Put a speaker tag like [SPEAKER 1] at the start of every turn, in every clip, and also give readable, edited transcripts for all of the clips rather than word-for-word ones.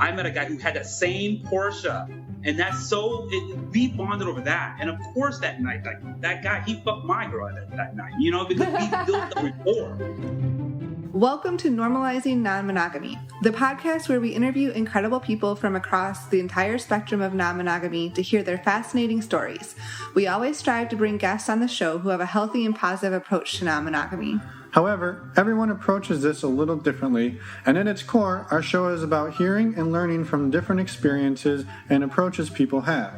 [SPEAKER 1] I met a guy who had that same Porsche, and we bonded over that. And of course, that night, that guy, he fucked my girl that night, because we built a rapport.
[SPEAKER 2] Welcome to Normalizing Non-Monogamy, the podcast where we interview incredible people from across the entire spectrum of non-monogamy to hear their fascinating stories. We always strive to bring guests on the show who have a healthy and positive approach to non-monogamy.
[SPEAKER 3] However, everyone approaches this a little differently, and at its core, our show is about hearing and learning from different experiences and approaches people have.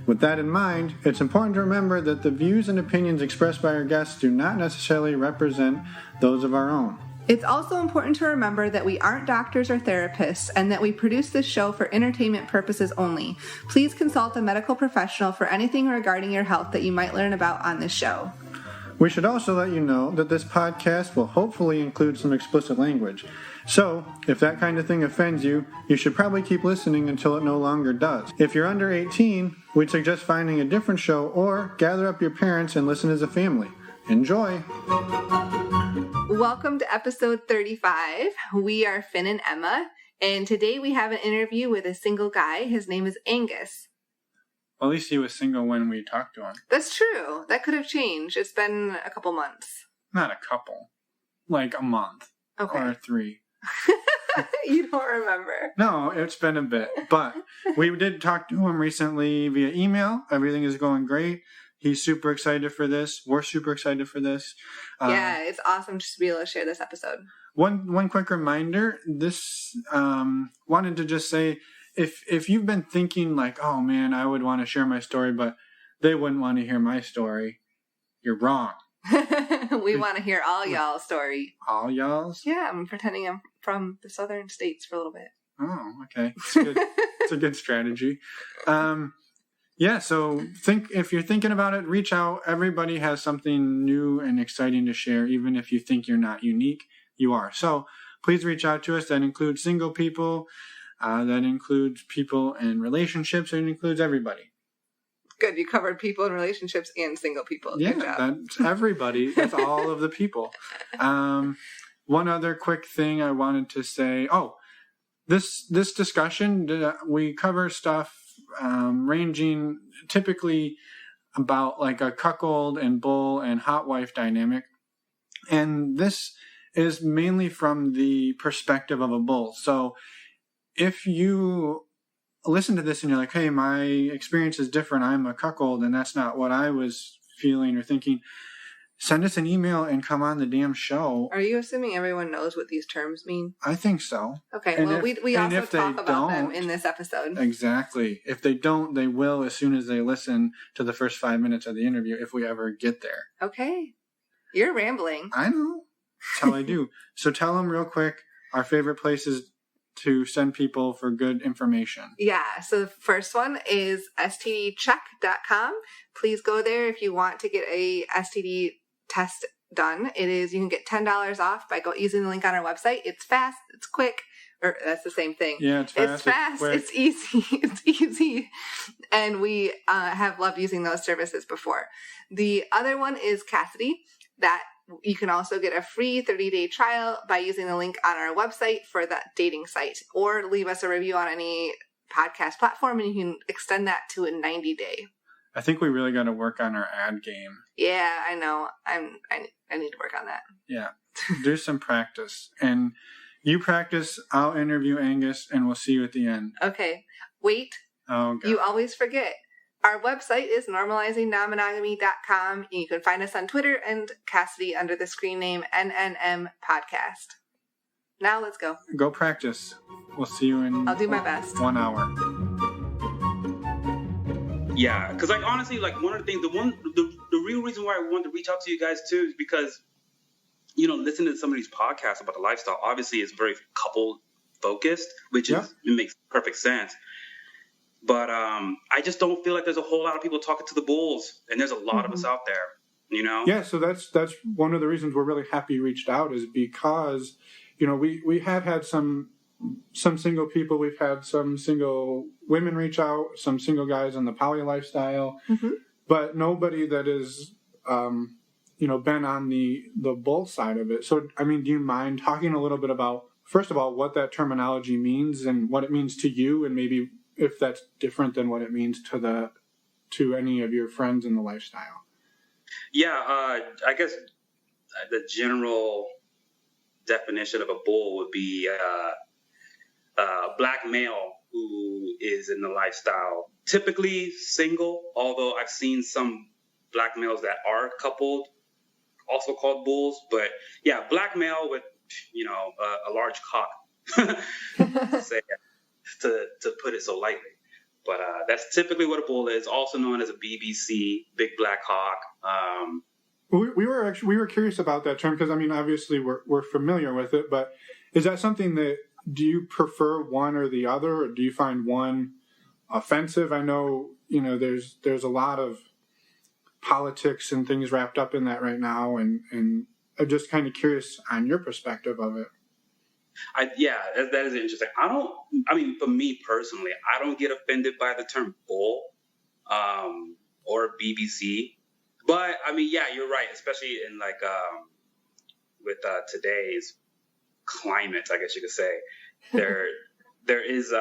[SPEAKER 3] With that in mind, it's important to remember that the views and opinions expressed by our guests do not necessarily represent those of our own.
[SPEAKER 2] It's also important to remember that we aren't doctors or therapists and that we produce this show for entertainment purposes only. Please consult a medical professional for anything regarding your health that you might learn about on this show.
[SPEAKER 3] We should also let you know that this podcast will hopefully include some explicit language. So, if that kind of thing offends you, you should probably keep listening until it no longer does. If you're under 18, we'd suggest finding a different show or gather up your parents and listen as a family. Enjoy!
[SPEAKER 2] Welcome to episode 35. We are Finn and Emma, and today we have an interview with a single guy. His name is Angus.
[SPEAKER 3] Well, at least he was single when we talked to him.
[SPEAKER 2] That's true. That could have changed. It's been a couple months.
[SPEAKER 3] Not a couple. Like a month.
[SPEAKER 2] Okay.
[SPEAKER 3] Or 3.
[SPEAKER 2] You don't remember.
[SPEAKER 3] No, it's been a bit. But we did talk to him recently via email. Everything is going great. He's super excited for this. We're super excited for this.
[SPEAKER 2] Yeah, it's awesome just to be able to share this episode.
[SPEAKER 3] One quick reminder. This wanted to just say, if you've been thinking like, oh man, I would want to share my story, but they wouldn't want to hear my story, you're wrong.
[SPEAKER 2] We want to hear all y'all's story.
[SPEAKER 3] All y'all's?
[SPEAKER 2] Yeah, I'm pretending I'm from the southern states for a little bit.
[SPEAKER 3] Oh, okay. It's good. It's a good strategy. Yeah, so if you're thinking about it, reach out. Everybody has something new and exciting to share, even if you think you're not unique, you are. So please reach out to us. That includes single people. That includes people in relationships. It includes everybody.
[SPEAKER 2] Good, you covered people in relationships and single people. Good job.
[SPEAKER 3] That's everybody. That's all of the people. One other quick thing I wanted to say. Oh, this discussion, we cover stuff ranging typically about like a cuckold and bull and hot wife dynamic. And this is mainly from the perspective of a bull. So if you listen to this and you're like, hey, my experience is different, I'm a cuckold, and that's not what I was feeling or thinking, send us an email and come on the damn show.
[SPEAKER 2] Are you assuming everyone knows what these terms mean?
[SPEAKER 3] I think so.
[SPEAKER 2] Okay, and well, we also talk about them in this episode.
[SPEAKER 3] Exactly. If they don't, they will as soon as they listen to the first 5 minutes of the interview, if we ever get there.
[SPEAKER 2] Okay. You're rambling.
[SPEAKER 3] I know. That's how I do. So tell them real quick our favorite places to send people for good information.
[SPEAKER 2] Yeah, so the first one is stdcheck.com. Please go there if you want to get a STD test done. You can get $10 off by using the link on our website. It's fast, it's quick, or that's the same thing.
[SPEAKER 3] Yeah, it's fast,
[SPEAKER 2] it's easy, it's easy. And we have loved using those services before. The other one is Cassidy. That you can also get a free 30-day trial by using the link on our website for that dating site, or leave us a review on any podcast platform and you can extend that to a 90-day.
[SPEAKER 3] I think we really got to work on our ad game.
[SPEAKER 2] Yeah, I know. I need to work on that.
[SPEAKER 3] Yeah. Do some practice. And you practice, I'll interview Angus, and we'll see you at the end.
[SPEAKER 2] Okay. Wait.
[SPEAKER 3] Oh, God.
[SPEAKER 2] You always forget. Our website is normalizingnonmonogamy.com. You can find us on Twitter and Cassidy under the screen name NNM Podcast. Now let's go.
[SPEAKER 3] Go practice. We'll see you in
[SPEAKER 2] I'll do my best.
[SPEAKER 3] 1 hour.
[SPEAKER 1] Yeah, because like honestly, like one of the things, the real reason why I wanted to reach out to you guys too is because, listening to some of these podcasts about the lifestyle obviously is very couple focused, which it makes perfect sense. But I just don't feel like there's a whole lot of people talking to the bulls, and there's a lot of us out there,
[SPEAKER 3] Yeah, so that's one of the reasons we're really happy you reached out, is because, we have had some single people, we've had some single women reach out, some single guys on the poly lifestyle, but nobody that is, been on the bull side of it. So, do you mind talking a little bit about first of all, what that terminology means and what it means to you, and maybe if that's different than what it means to any of your friends in the lifestyle.
[SPEAKER 1] Yeah, I guess the general definition of a bull would be a black male who is in the lifestyle, typically single, although I've seen some black males that are coupled, also called bulls. But yeah, black male with, a large cock, to put it so lightly. But that's typically what a bull is, also known as a BBC, big black hawk.
[SPEAKER 3] We were curious about that term because, I mean, obviously we're familiar with it, but is that something that, do you prefer one or the other, or do you find one offensive? I know, there's a lot of politics and things wrapped up in that right now, and I'm just kind of curious on your perspective of it.
[SPEAKER 1] That is interesting. For me personally, I don't get offended by the term bull or BBC. But, you're right, especially in, with today's climate, I guess you could say. There is,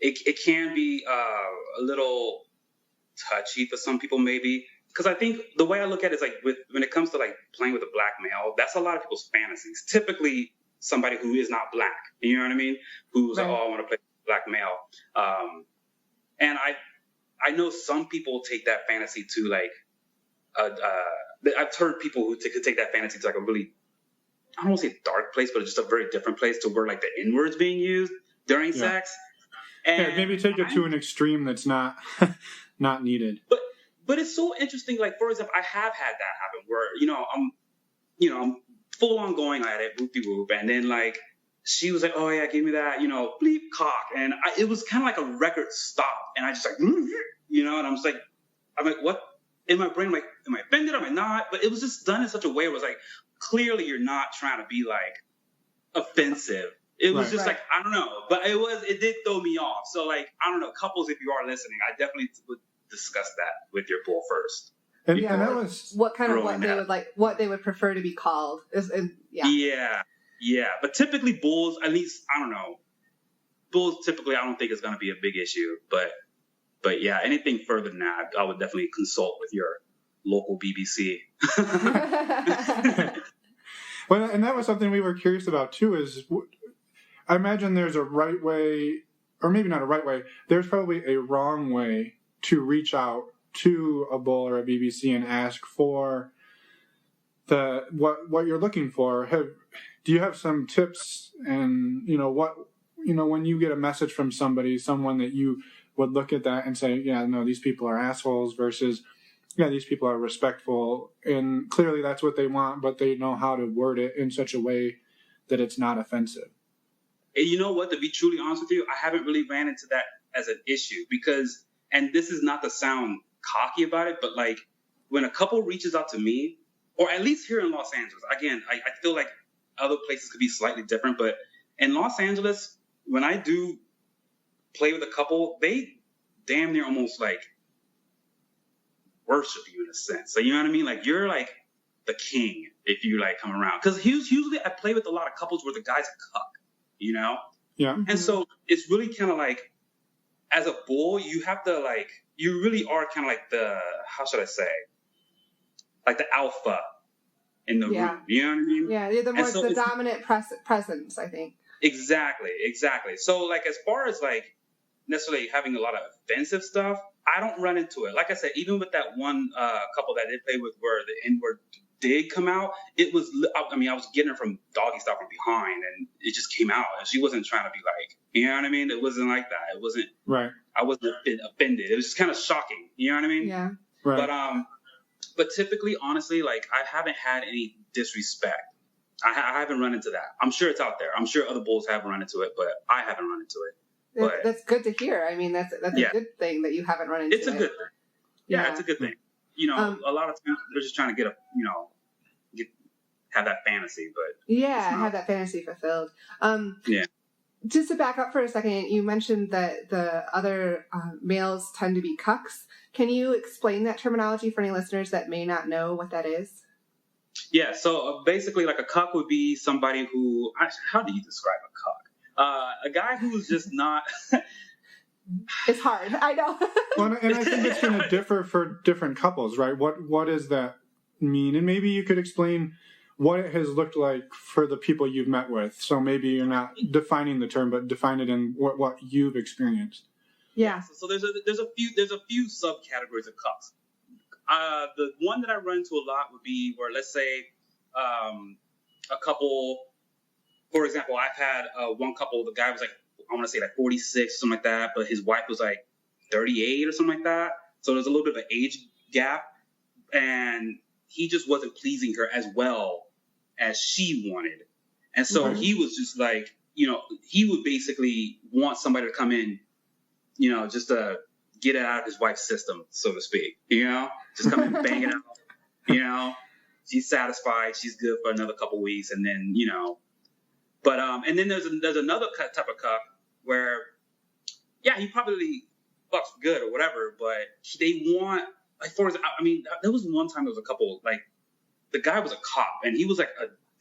[SPEAKER 1] it can be a little touchy for some people maybe. Because I think the way I look at it is, when it comes to, playing with a black male, that's a lot of people's fantasies. Typically, somebody who is not black, you know what I mean? Who's right. I want to play with a black male. And I know some people take that fantasy to, I've heard people who take that fantasy to a really, I don't want to say dark place, but just a very different place to where the N-word's being used during sex. And
[SPEAKER 3] maybe take it to an extreme that's not not needed.
[SPEAKER 1] But it's so interesting. For example, I have had that happen where I'm full on going at it, whoopie whoop, and then she was like, oh yeah, give me that, bleep cock, and it was kind of like a record stop, and I just and I'm just I'm like, what? In my brain, am I offended? Am I not? But it was just done in such a way where it was clearly you're not trying to be offensive. It was just I don't know, but it did throw me off. So I don't know, couples, if you are listening, I definitely would discuss that with your bull first.
[SPEAKER 3] And that was
[SPEAKER 2] what they would what they would prefer to be called.
[SPEAKER 1] Yeah. But typically bulls, at least, I don't know. Bulls typically, I don't think is going to be a big issue, but yeah, anything further than that, I would definitely consult with your local BBC.
[SPEAKER 3] Well, and that was something we were curious about too, is I imagine there's a right way, or maybe not a right way, there's probably a wrong way to reach out to a bull or a BBC and ask for what you're looking for. Do you have some tips, and when you get a message from someone that you would look at that and say, yeah, no, these people are assholes, versus, yeah, these people are respectful, and clearly that's what they want, but they know how to word it in such a way that it's not offensive.
[SPEAKER 1] And you know what, to be truly honest with you, I haven't really ran into that as an issue because, and this is not to sound cocky about it, but when a couple reaches out to me, or at least here in Los Angeles, again, I feel like other places could be slightly different, but in Los Angeles, when I do play with a couple, they damn near almost worship you in a sense. So you know what I mean? You're the king if you come around. Because usually I play with a lot of couples where the guy's a cuck,
[SPEAKER 3] Yeah.
[SPEAKER 1] And so it's really kind of as a bull, you have to you really are kind of the, how should I say, the alpha in the room. You know what I mean?
[SPEAKER 2] Yeah, you're the dominant presence, I think.
[SPEAKER 1] Exactly. So as far as necessarily having a lot of offensive stuff, I don't run into it. Like I said, even with that one couple that I did play with where the N-word did come out, it was, I was getting her from doggy style from behind, and it just came out, and she wasn't trying to be you know what I mean? It wasn't like that. It wasn't,
[SPEAKER 3] right.
[SPEAKER 1] I wasn't offended. It was just kind of shocking. You know what I mean?
[SPEAKER 2] Yeah.
[SPEAKER 3] Right.
[SPEAKER 1] But typically, honestly, I haven't had any disrespect. I haven't run into that. I'm sure it's out there. I'm sure other bulls have run into it, but I haven't run into it. But
[SPEAKER 2] that's good to hear. I mean, that's a good thing that you haven't run into it.
[SPEAKER 1] It's a good thing. Yeah, it's a good thing. A lot of times they're just trying to have that fantasy, but
[SPEAKER 2] have that fantasy fulfilled. Just to back up for a second, you mentioned that the other males tend to be cucks. Can you explain that terminology for any listeners that may not know what that is?
[SPEAKER 1] Yeah, so basically, like a cuck would be somebody who. How do you describe a cuck? A guy who's just not.
[SPEAKER 2] It's hard. I know.
[SPEAKER 3] Well, and I think it's going to differ for different couples, right? What does that mean? And maybe you could explain what it has looked like for the people you've met with. So maybe you're not defining the term, but define it in what you've experienced.
[SPEAKER 2] Yeah.
[SPEAKER 1] So there's a few subcategories of cucks. The one that I run into a lot would be where, let's say, a couple. For example, I've had one couple. The guy was like, I want to say like 46, something like that, but his wife was like 38 or something like that. So there's a little bit of an age gap, and he just wasn't pleasing her as well as she wanted. And so he was just like, he would basically want somebody to come in, just to get it out of his wife's system, so to speak, just come and bang it out, she's satisfied, she's good for another couple weeks, and then, but, and then there's another type of cuck where, yeah, he probably fucks good or whatever, but they want, like, for example, I mean, there was one time there was a couple, like, the guy was a cop, and he was like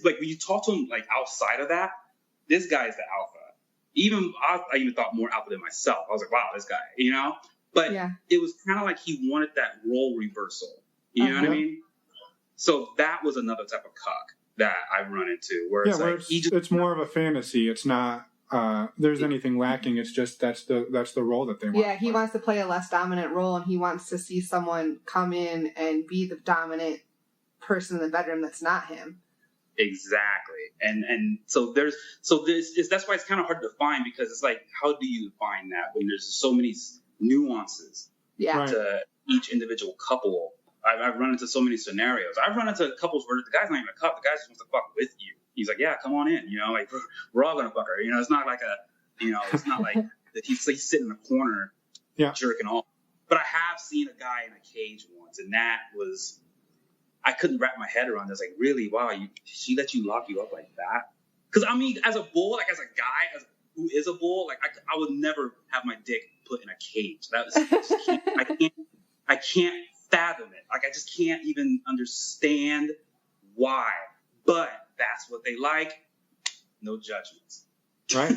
[SPEAKER 1] when you talk to him, like, outside of that, this guy is the alpha. I even thought more alpha than myself. I was like, wow, this guy, But It was kind of like he wanted that role reversal. You know what I mean? So that was another type of cuck that I run into, where it's like
[SPEAKER 3] it's more of a fantasy. It's not there's anything lacking. It's just that's the role that they want.
[SPEAKER 2] Yeah, he wants to play a less dominant role, and he wants to see someone come in and be the dominant person in the bedroom that's not him.
[SPEAKER 1] Exactly. And so that's why it's kind of hard to define, because it's like, how do you define that when there's so many nuances to each individual couple? I've run into so many scenarios. I've run into couples where the guy's not even a couple. The guy just wants to fuck with you. He's like, yeah, come on in. Like we're all gonna fuck her. It's not like it's not like that he's sitting in the corner jerking off. But I have seen a guy in a cage once, and that was, I couldn't wrap my head around. It's like, really, wow, she let you lock you up like that? Because I mean, as a bull, like as a guy who is a bull, like I would never have my dick put in a cage. That was I can't fathom it. Like I just can't even understand why. But that's what they like. No judgments.
[SPEAKER 3] Right?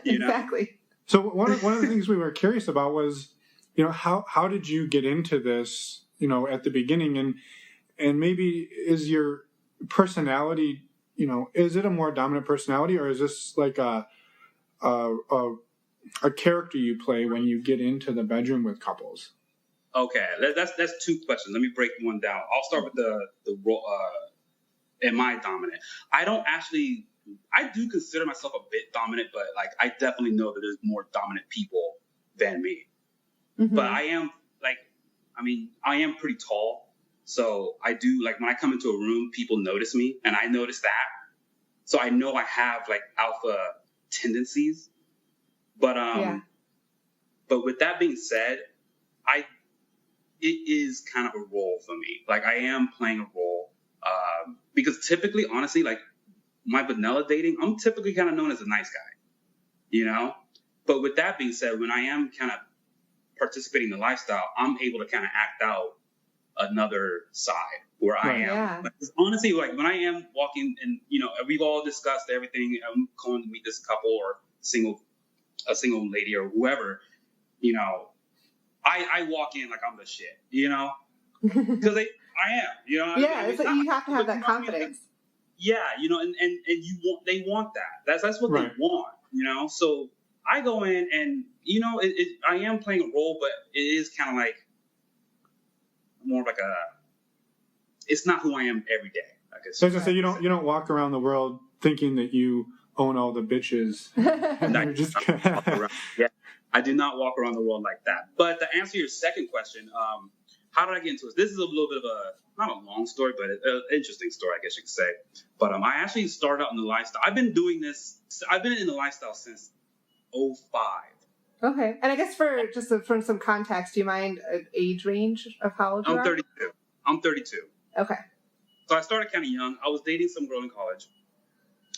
[SPEAKER 2] Exactly.
[SPEAKER 3] So one of the things we were curious about was, how did you get into this, at the beginning, and maybe is your personality, is it a more dominant personality, or is this like a character you play when you get into the bedroom with couples?
[SPEAKER 1] Okay, that's two questions. Let me break one down. I'll start with the role. Am I dominant? I do consider myself a bit dominant, but like I definitely know that there's more dominant people than me. Mm-hmm. But I am pretty tall, so I do, like, when I come into a room, people notice me, and I notice that, so I know I have like alpha tendencies. But but with that being said, it is kind of a role for me. Like I am playing a role, because typically, honestly, like my vanilla dating, I'm typically kind of known as a nice guy, But with that being said, when I am kind of participating in the lifestyle, I'm able to kind of act out another side where I am. Yeah. Like, honestly, like when I am walking, and we've all discussed everything. I'm going to meet this couple or a single lady or whoever, I walk in like I'm the shit, because I am,
[SPEAKER 2] Yeah, it's like you have to have that confidence.
[SPEAKER 1] Yeah, and they want that. That's what they want, So I go in and I am playing a role, but it is kind of like more like it's not who I am every day, I guess.
[SPEAKER 3] So I was gonna say, you don't walk around the world thinking that you own all the bitches.
[SPEAKER 1] Yeah, I do not walk around the world like that. But to answer your second question, how did I get into this? This is a little bit of not a long story, but an interesting story, I guess you could say. But I actually started out in the lifestyle. I've been in the lifestyle since 2005.
[SPEAKER 2] Okay. And I guess for some context, do you mind an age range of how old you are?
[SPEAKER 1] I'm 32.
[SPEAKER 2] Okay.
[SPEAKER 1] So I started kind of young. I was dating some girl in college.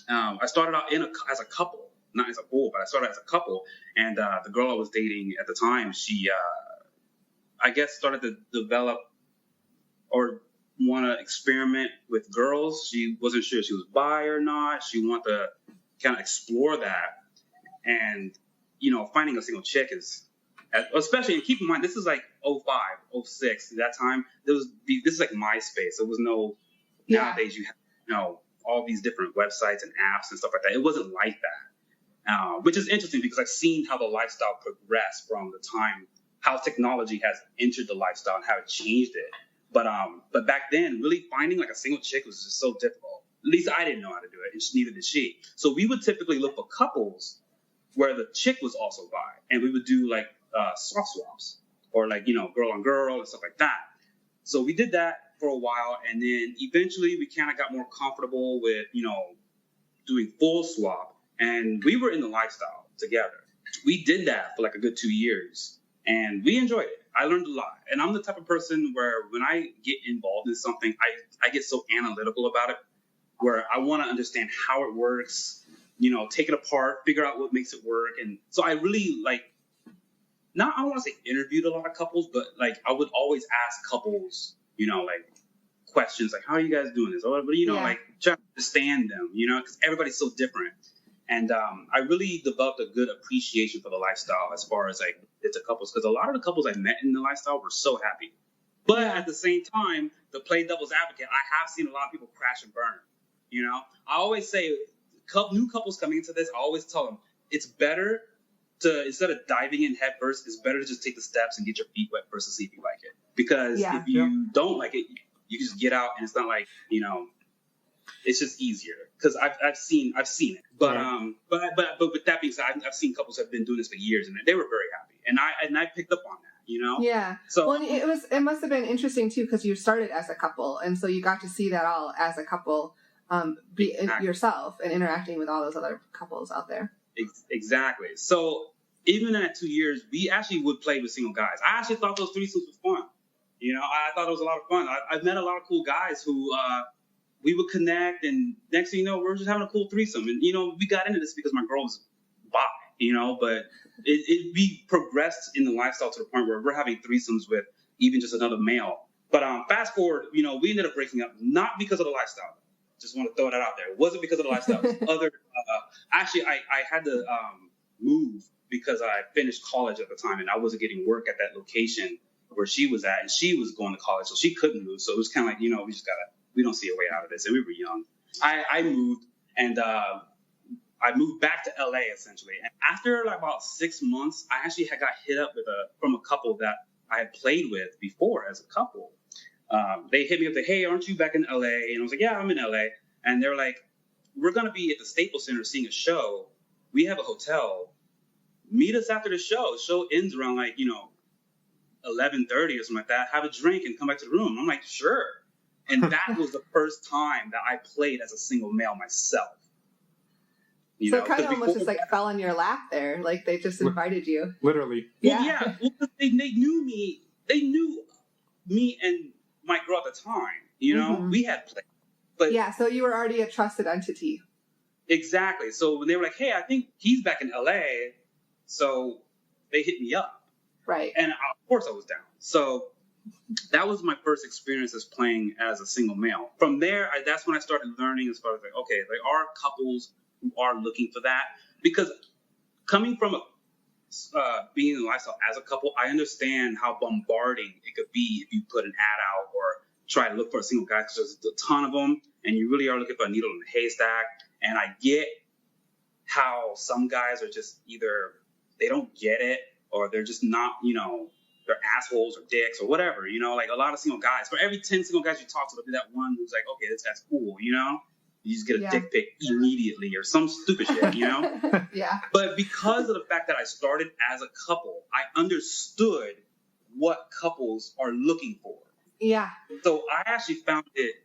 [SPEAKER 1] I started out as a couple, not as a bull, but I started as a couple. And the girl I was dating at the time, she, I guess, started to develop, or want to experiment with girls. She wasn't sure if she was bi or not. She wanted to kind of explore that. And, finding a single chick is, especially, and keep in mind, this is like 05, 06. At that time, this is like MySpace. There was no, nowadays you have, all these different websites and apps and stuff like that. It wasn't like that, which is interesting because I've seen how the lifestyle progressed from the time, how technology has entered the lifestyle and how it changed it. But back then, really finding like a single chick was just so difficult. At least I didn't know how to do it, and neither did she. So we would typically look for couples where the chick was also bi, and we would do like soft swaps or like girl on girl and stuff like that. So we did that for a while, and then eventually we kind of got more comfortable with doing full swap, and we were in the lifestyle together. We did that for like a good 2 years, and we enjoyed it. I learned a lot, and I'm the type of person where when I get involved in something, I get so analytical about it, where I want to understand how it works, take it apart, figure out what makes it work. And so I really I don't want to say interviewed a lot of couples, but like I would always ask couples, like questions like, how are you guys doing this? Or, like try to understand them, because everybody's so different. And I really developed a good appreciation for the lifestyle as far as like it's a couples, because a lot of the couples I met in the lifestyle were so happy. But at the same time, to play devil's advocate, I have seen a lot of people crash and burn. I always say, new couples coming into this, I always tell them it's better to, instead of diving in head first, it's better to just take the steps and get your feet wet first to see if you like it. Because if you don't like it, you can just get out, and it's not like it's just easier. Because I've seen it. But with that being said, I've seen couples that have been doing this for years, and they were very happy, and I picked up on that.
[SPEAKER 2] Yeah.
[SPEAKER 1] So
[SPEAKER 2] well, it must have been interesting too, because you started as a couple, and so you got to see that all as a couple. Yourself and interacting with all those other couples out there.
[SPEAKER 1] Exactly. So even at 2 years, we actually would play with single guys. I actually thought those threesomes were fun. I thought it was a lot of fun. I've met a lot of cool guys who we would connect, and next thing you know, we're just having a cool threesome. And we got into this because my girl was bi. But we progressed in the lifestyle to the point where we're having threesomes with even just another male. But fast forward, we ended up breaking up not because of the lifestyle. Just want to throw that out there. It wasn't because of the lifestyle. It was actually, I had to move because I finished college at the time, and I wasn't getting work at that location where she was at, and she was going to college, so she couldn't move. So it was kind of like, we don't see a way out of this, and we were young. I moved, and I moved back to LA essentially. And after like about 6 months, I actually got hit up from a couple that I had played with before as a couple. They hit me up, hey, aren't you back in LA? And I was like, yeah, I'm in LA. And they're like, we're going to be at the Staples Center seeing a show. We have a hotel. Meet us after the show. The show ends around 11:30 or something like that. Have a drink and come back to the room. I'm like, sure. And that was the first time that I played as a single male myself.
[SPEAKER 2] So it kind of almost just fell in your lap there. Like they just invited you.
[SPEAKER 3] Literally.
[SPEAKER 1] Well, yeah. Well, they knew me. They knew me and my girl at the time, we had played. But
[SPEAKER 2] so you were already a trusted entity.
[SPEAKER 1] Exactly. So when they were like, hey, I think he's back in LA. So they hit me up.
[SPEAKER 2] Right.
[SPEAKER 1] And of course I was down. So that was my first experience as playing as a single male. From there, that's when I started learning as far as okay, there are couples who are looking for that. Because coming from being in the lifestyle as a couple, I understand how bombarding it could be if you put an ad out or try to look for a single guy, because there's a ton of them, and you really are looking for a needle in a haystack. And I get how some guys are just either they don't get it, or they're just not, they're assholes or dicks or whatever, like a lot of single guys. For every 10 single guys you talk to, there'll be that one who's like, okay, this guy's cool, you just get a dick pic immediately or some stupid shit,
[SPEAKER 2] Yeah.
[SPEAKER 1] But because of the fact that I started as a couple, I understood what couples are looking for.
[SPEAKER 2] Yeah.
[SPEAKER 1] So I actually found it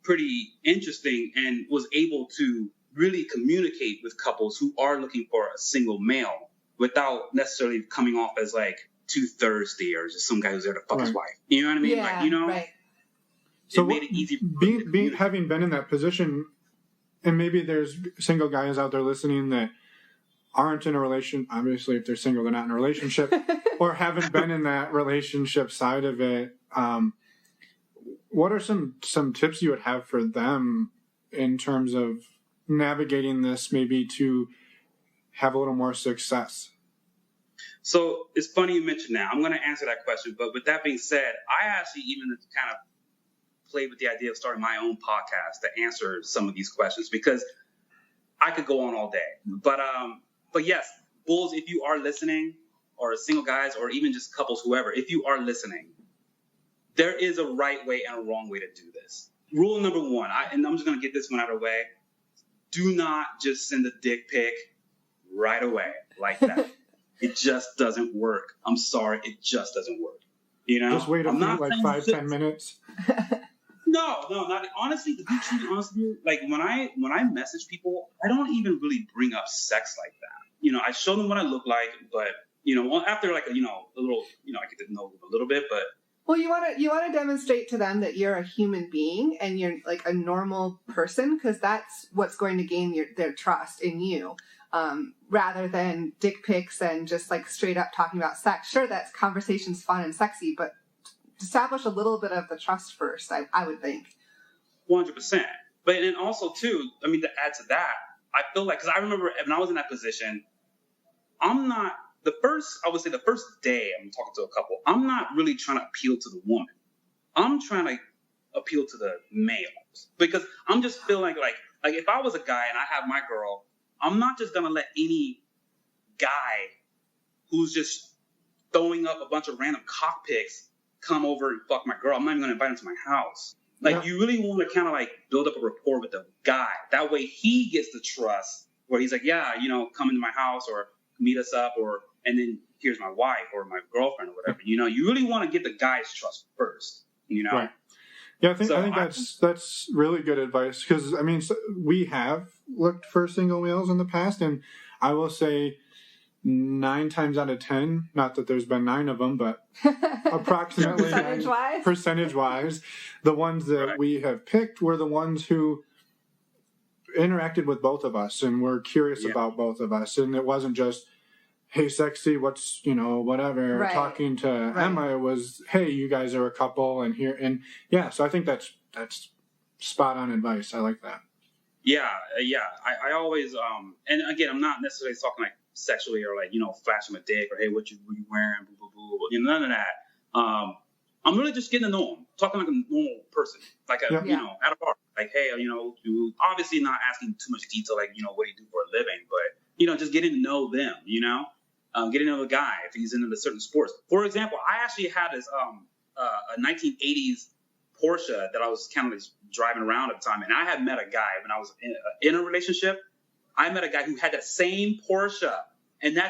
[SPEAKER 1] pretty interesting and was able to really communicate with couples who are looking for a single male without necessarily coming off as too thirsty or just some guy who's there to fuck his wife. You know what I mean?
[SPEAKER 2] Yeah, right.
[SPEAKER 3] So
[SPEAKER 1] it made it easy.
[SPEAKER 3] Having been in that position, and maybe there's single guys out there listening that aren't in a relationship. Obviously, if they're single, they're not in a relationship, or haven't been in that relationship side of it. what are some tips you would have for them in terms of navigating this, maybe to have a little more success?
[SPEAKER 1] So it's funny you mentioned that. I'm going to answer that question. But with that being said, I actually even kind of played with the idea of starting my own podcast to answer some of these questions, because I could go on all day. But yes, bulls, if you are listening, or single guys, or even just couples, whoever, if you are listening, there is a right way and a wrong way to do this. Rule number one, and I'm just going to get this one out of the way. Do not just send a dick pic right away like that. It just doesn't work. I'm sorry, it just doesn't work. You know,
[SPEAKER 3] just wait a few, like 5-10 minutes.
[SPEAKER 1] No, not honestly. To be truly honest with you, like when I message people, I don't even really bring up sex like that. You know, I show them what I look like, but you know, after like a little, I get to know them a little bit, but.
[SPEAKER 2] Well, you want to demonstrate to them that you're a human being and you're like a normal person, because that's what's going to gain their trust in you, rather than dick pics and just like straight up talking about sex. Sure, that conversation's fun and sexy, but establish a little bit of the trust first, I would think.
[SPEAKER 1] 100%. But then also too, I mean, to add to that, I feel like, because I remember when I was in that position, the first day I'm talking to a couple, I'm not really trying to appeal to the woman. I'm trying to appeal to the males, because I'm just feeling like if I was a guy and I have my girl, I'm not just going to let any guy who's just throwing up a bunch of random cock pics come over and fuck my girl. I'm not even going to invite him to my house. Like, You really want to kind of like build up a rapport with the guy. That way he gets the trust where he's like, yeah, come into my house or meet us up, and then here's my wife or my girlfriend or whatever. You really want to get the guy's trust first,
[SPEAKER 3] Right. Yeah, I think that's really good advice, because I mean, we have looked for single males in the past, and I will say 9 times out of 10, not that there's been 9 of them, but approximately percentage-wise, the ones that we have picked were the ones who interacted with both of us and were curious about both of us, and it wasn't just, hey, sexy, what's, whatever. Right. Talking to Emma, it was, hey, you guys are a couple, and here, and so I think that's spot on advice. I like that.
[SPEAKER 1] Yeah. I always, and again, I'm not necessarily talking like sexually or like, flash them a dick or hey, what you wearing, boo, boo, boo, none of that. I'm really just getting to know them, talking like a normal person, like at a bar, like, hey, you obviously not asking too much detail, like, what do you do for a living, but just getting to know them, getting to know the guy if he's into the certain sports. For example, I actually had this a 1980s Porsche that I was kind of driving around at the time, and I had met a guy when I was in a relationship. I met a guy who had that same Porsche, and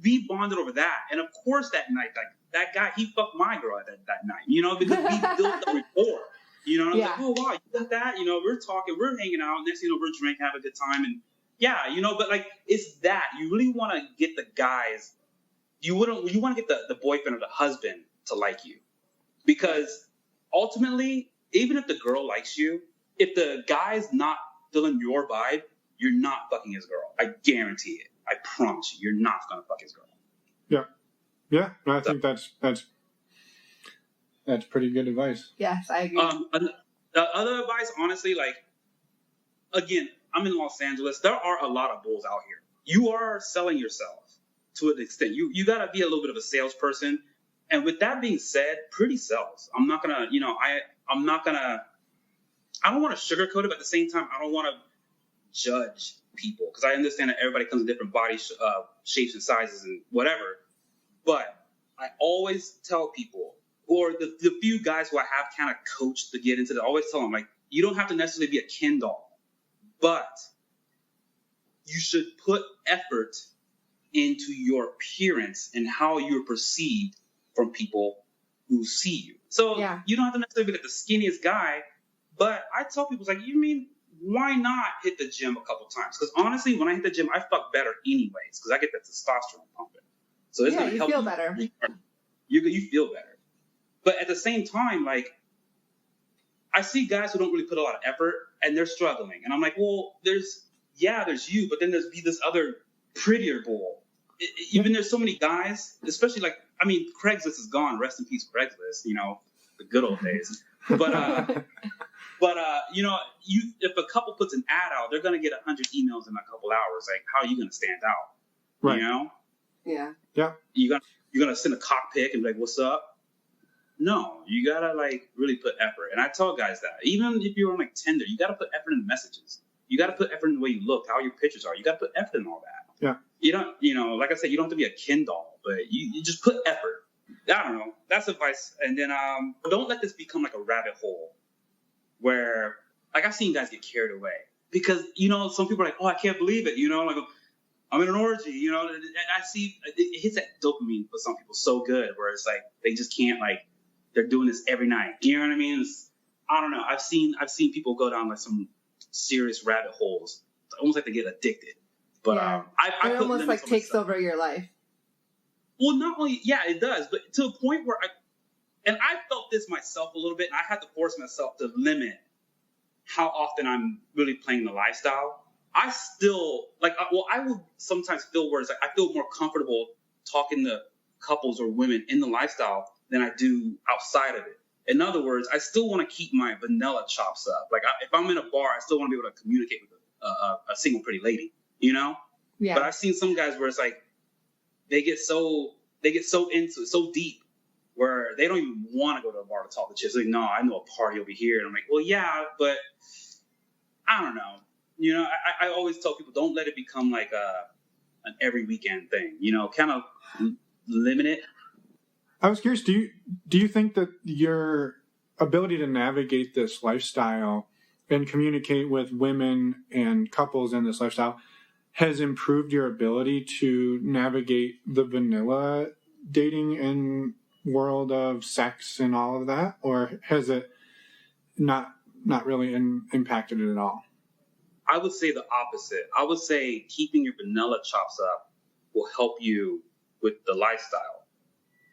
[SPEAKER 1] we bonded over that. And of course, that night, like that guy, he fucked my girl that night, because we built the rapport. And I'm like, oh wow, you got that? We're talking, we're hanging out. Next thing we're drinking, having a good time, and but like it's that you really want to get the guys. You want to get the boyfriend or the husband to like you, because ultimately, even if the girl likes you, if the guy's not feeling your vibe, you're not fucking his girl. I guarantee it. I promise you, you're not gonna fuck his girl.
[SPEAKER 3] Yeah. I think that's pretty good advice.
[SPEAKER 2] Yes, I agree.
[SPEAKER 1] The other advice, honestly, like, again, I'm in Los Angeles. There are a lot of bulls out here. You are selling yourself to an extent. You gotta be a little bit of a salesperson. And with that being said, pretty sells. I'm not gonna, I don't want to sugarcoat it, but at the same time, I don't want to judge people, because I understand that everybody comes in different body shapes and sizes and whatever. But I always tell people, or the few guys who I have kind of coached to get into it, I always tell them, like, you don't have to necessarily be a Ken doll, but you should put effort into your appearance and how you're perceived from people who see you. So you don't have to necessarily be like the skinniest guy, but I tell people, it's like, why not hit the gym a couple times? Because honestly, when I hit the gym, I fuck better anyways, because I get that testosterone pumping. So it's gonna help
[SPEAKER 2] feel better.
[SPEAKER 1] You feel better. But at the same time, like, I see guys who don't really put a lot of effort and they're struggling. And I'm like, well, there's you, but then there's this other prettier bull. Even there's so many guys, especially like, I mean, Craigslist is gone. Rest in peace, Craigslist, the good old days. But you know, if a couple puts an ad out, they're gonna get 100 emails in a couple hours. Like, how are you gonna stand out?
[SPEAKER 3] Right.
[SPEAKER 1] You know?
[SPEAKER 2] Yeah.
[SPEAKER 3] Yeah.
[SPEAKER 1] You're gonna send a cock pic and be like, "What's up?" No, you gotta like really put effort. And I tell guys that even if you're on like Tinder, you gotta put effort in the messages. You gotta put effort in the way you look, how your pictures are. You gotta put effort in all that.
[SPEAKER 3] Yeah.
[SPEAKER 1] You don't, you know, like I said, you don't have to be a Ken doll, but you just put effort. I don't know. That's advice. And then don't let this become like a rabbit hole where, like, I've seen guys get carried away because, you know, some people are like, oh, I can't believe it. You know, like, I'm in an orgy, you know, and I see it hits that dopamine for some people so good where it's like they just can't, like, they're doing this every night. You know what I mean? I don't know. I've seen people go down like some serious rabbit holes. It's almost like they get addicted. But
[SPEAKER 2] yeah.
[SPEAKER 1] I
[SPEAKER 2] it
[SPEAKER 1] put
[SPEAKER 2] almost like takes
[SPEAKER 1] myself.
[SPEAKER 2] over your life.
[SPEAKER 1] Well, not only, yeah, it does, but to a point where I felt this myself a little bit, and I had to force myself to limit how often I'm really playing the lifestyle. I still, like, I will sometimes feel where it's like I feel more comfortable talking to couples or women in the lifestyle than I do outside of it. In other words, I still want to keep my vanilla chops up. Like, if I'm in a bar, I still want to be able to communicate with a single pretty lady, you know?
[SPEAKER 2] Yeah.
[SPEAKER 1] But I've seen some guys where it's like, they get so into it, so deep, where they don't even want to go to a bar to talk to chicks. Like, no, I know a party over here. And I'm like, well, yeah, but I don't know. You know, I always tell people, don't let it become like an every weekend thing. You know, kind of limit it.
[SPEAKER 3] I was curious, do you think that your ability to navigate this lifestyle and communicate with women and couples in this lifestyle has improved your ability to navigate the vanilla dating and world of sex and all of that? Or has it not really impacted it at all?
[SPEAKER 1] I would say the opposite. I would say keeping your vanilla chops up will help you with the lifestyle.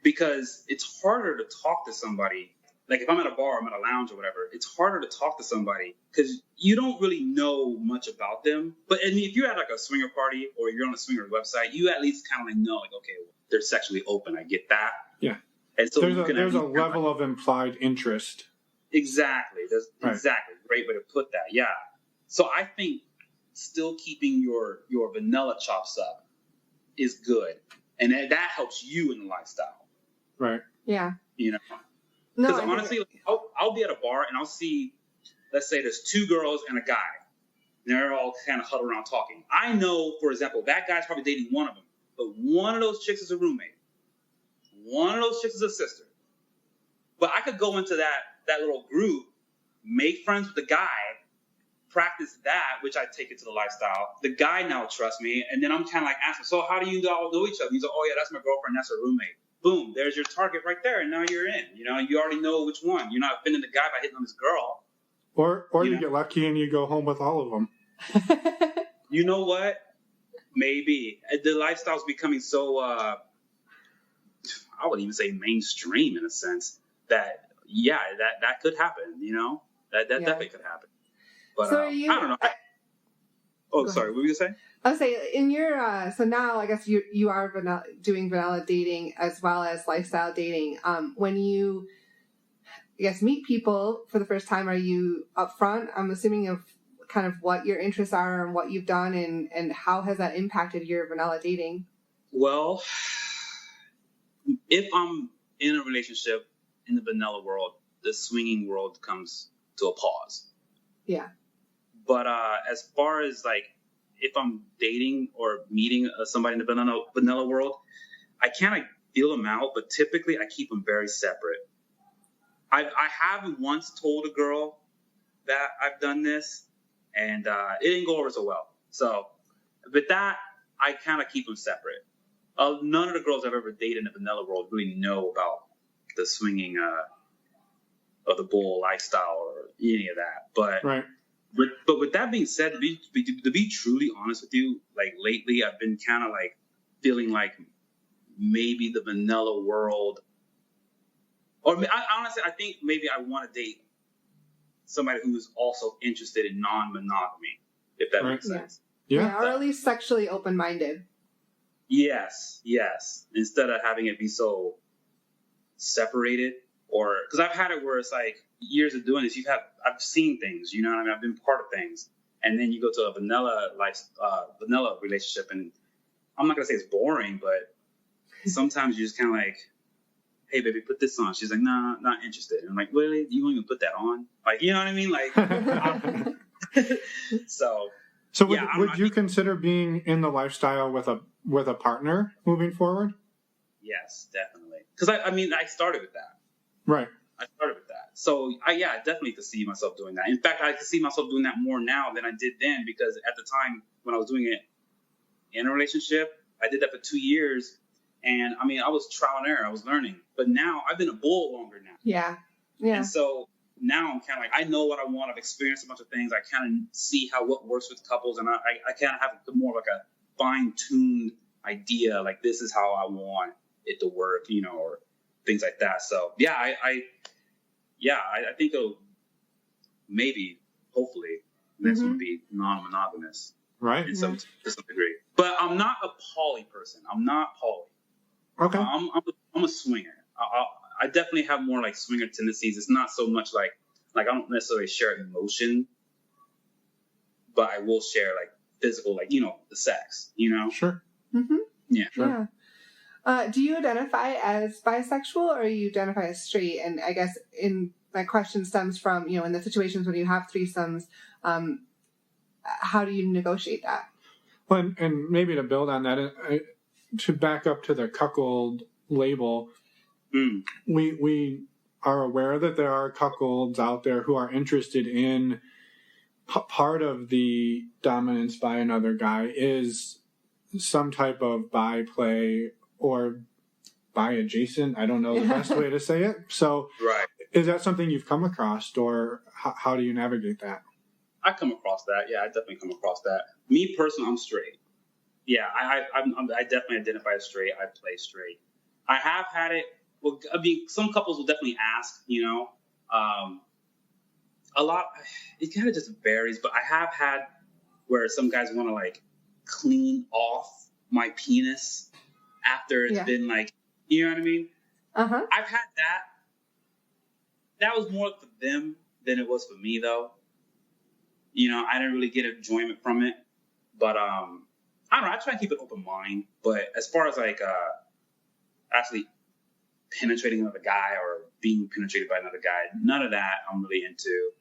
[SPEAKER 1] Because it's harder to talk to somebody. Like, if I'm at a bar, I'm at a lounge or whatever, it's harder to talk to somebody because you don't really know much about them. But I mean, if you're at like a swinger party or you're on a swinger website, you at least kind of like know, like, okay, well, they're sexually open. I get that.
[SPEAKER 3] Yeah.
[SPEAKER 1] And so
[SPEAKER 3] there's a level of implied interest.
[SPEAKER 1] Exactly.
[SPEAKER 3] Right.
[SPEAKER 1] Exactly. Great way to put that. Yeah. So I think still keeping your vanilla chops up is good. And that helps you in the lifestyle.
[SPEAKER 3] Right.
[SPEAKER 2] Yeah.
[SPEAKER 1] You know?
[SPEAKER 2] No,
[SPEAKER 1] Because honestly, I'll be at a bar and I'll see, let's say there's two girls and a guy. And they're all kind of huddled around talking. I know, for example, that guy's probably dating one of them. But one of those chicks is a roommate. One of those chicks is a sister. But I could go into that little group, make friends with the guy, practice that, which I take it to the lifestyle. The guy now trusts me. And then I'm kind of like asking, so how do you all know each other? He's like, oh, yeah, that's my girlfriend. That's her roommate. Boom, there's your target right there, and now you're in. You know, you already know which one. You're not offending the guy by hitting on this girl.
[SPEAKER 3] Or you get lucky and you go home with all of them.
[SPEAKER 1] You know what? Maybe. The lifestyle's becoming so, I would even say mainstream in a sense that, yeah, that could happen, you know? That definitely could happen. But
[SPEAKER 2] so
[SPEAKER 1] I don't know. Sorry, what were you going to say?
[SPEAKER 2] I would say in your so now I guess you are doing vanilla dating as well as lifestyle dating. When you I guess meet people for the first time, are you upfront? I'm assuming of kind of what your interests are and what you've done and how has that impacted your vanilla dating? Well,
[SPEAKER 1] if I'm in a relationship in the vanilla world, the swinging world comes to a pause.
[SPEAKER 2] Yeah.
[SPEAKER 1] But as far as like if I'm dating or meeting somebody in the vanilla world, I kind of feel them out, but typically I keep them very separate. I have once told a girl that I've done this, and it didn't go over so well. So with that, I kind of keep them separate. None of the girls I've ever dated in the vanilla world really know about the swinging of the bull lifestyle or any of that. But
[SPEAKER 3] right.
[SPEAKER 1] But with that being said, to be truly honest with you, like lately I've been kind of like feeling like maybe the vanilla world, or honestly I think maybe I want to date somebody who's also interested in non-monogamy, if that makes sense.
[SPEAKER 2] Yeah, or at least sexually open-minded.
[SPEAKER 1] Yes. Instead of having it be so separated, or because I've had it where it's like years of doing this, I've seen things, you know what I mean? I've been part of things. And then you go to a vanilla relationship, and I'm not going to say it's boring, but sometimes you're just kind of like, hey, baby, put this on. She's like, nah, not interested. And I'm like, really? You won't even put that on? Like, you know what I mean? Like, so
[SPEAKER 3] would you consider being in the lifestyle with a partner moving forward?
[SPEAKER 1] Yes, definitely. Because I started with that.
[SPEAKER 3] Right.
[SPEAKER 1] I started with that. So I definitely could see myself doing that. In fact, I could see myself doing that more now than I did then, because at the time when I was doing it in a relationship, I did that for 2 years. And I was trial and error. I was learning. But now I've been a bull longer now.
[SPEAKER 2] Yeah. Yeah.
[SPEAKER 1] And so now I'm kind of like, I know what I want. I've experienced a bunch of things. I kind of see what works with couples. And I kind of have more of like a fine-tuned idea. Like, this is how I want it to work, or things like that. So, I think it'll maybe, hopefully, next one will be non-monogamous.
[SPEAKER 3] Right.
[SPEAKER 1] To some degree. But I'm not a poly person. I'm not poly.
[SPEAKER 3] Okay.
[SPEAKER 1] I'm a swinger. I definitely have more like swinger tendencies. It's not so much like I don't necessarily share emotion, but I will share like physical, like, the sex,
[SPEAKER 3] Sure.
[SPEAKER 2] Mm-hmm.
[SPEAKER 1] Yeah.
[SPEAKER 3] Sure.
[SPEAKER 2] Yeah. Do you identify as bisexual, or you identify as straight? And I guess my question stems from, in the situations when you have threesomes, how do you negotiate that?
[SPEAKER 3] Well, and maybe to build on that, to back up to the cuckold label, we are aware that there are cuckolds out there who are interested in part of the dominance by another guy is some type of bi play or bi adjacent. I don't know the best way to say it. So,
[SPEAKER 1] right.
[SPEAKER 3] Is that something you've come across, or how do you navigate that?
[SPEAKER 1] I come across that. Yeah, I definitely come across that. Me personally, I'm straight. Yeah, I definitely identify as straight. I play straight. I have had it. Well, some couples will definitely ask. A lot. It kind of just varies, but I have had where some guys want to like clean off my penis after it's been like, you know what I mean?
[SPEAKER 2] Uh-huh.
[SPEAKER 1] I've had that. That was more for them than it was for me, though. I didn't really get enjoyment from it, but I don't know. I try and keep an open mind. But as far as like actually penetrating another guy or being penetrated by another guy, none of that I'm really into.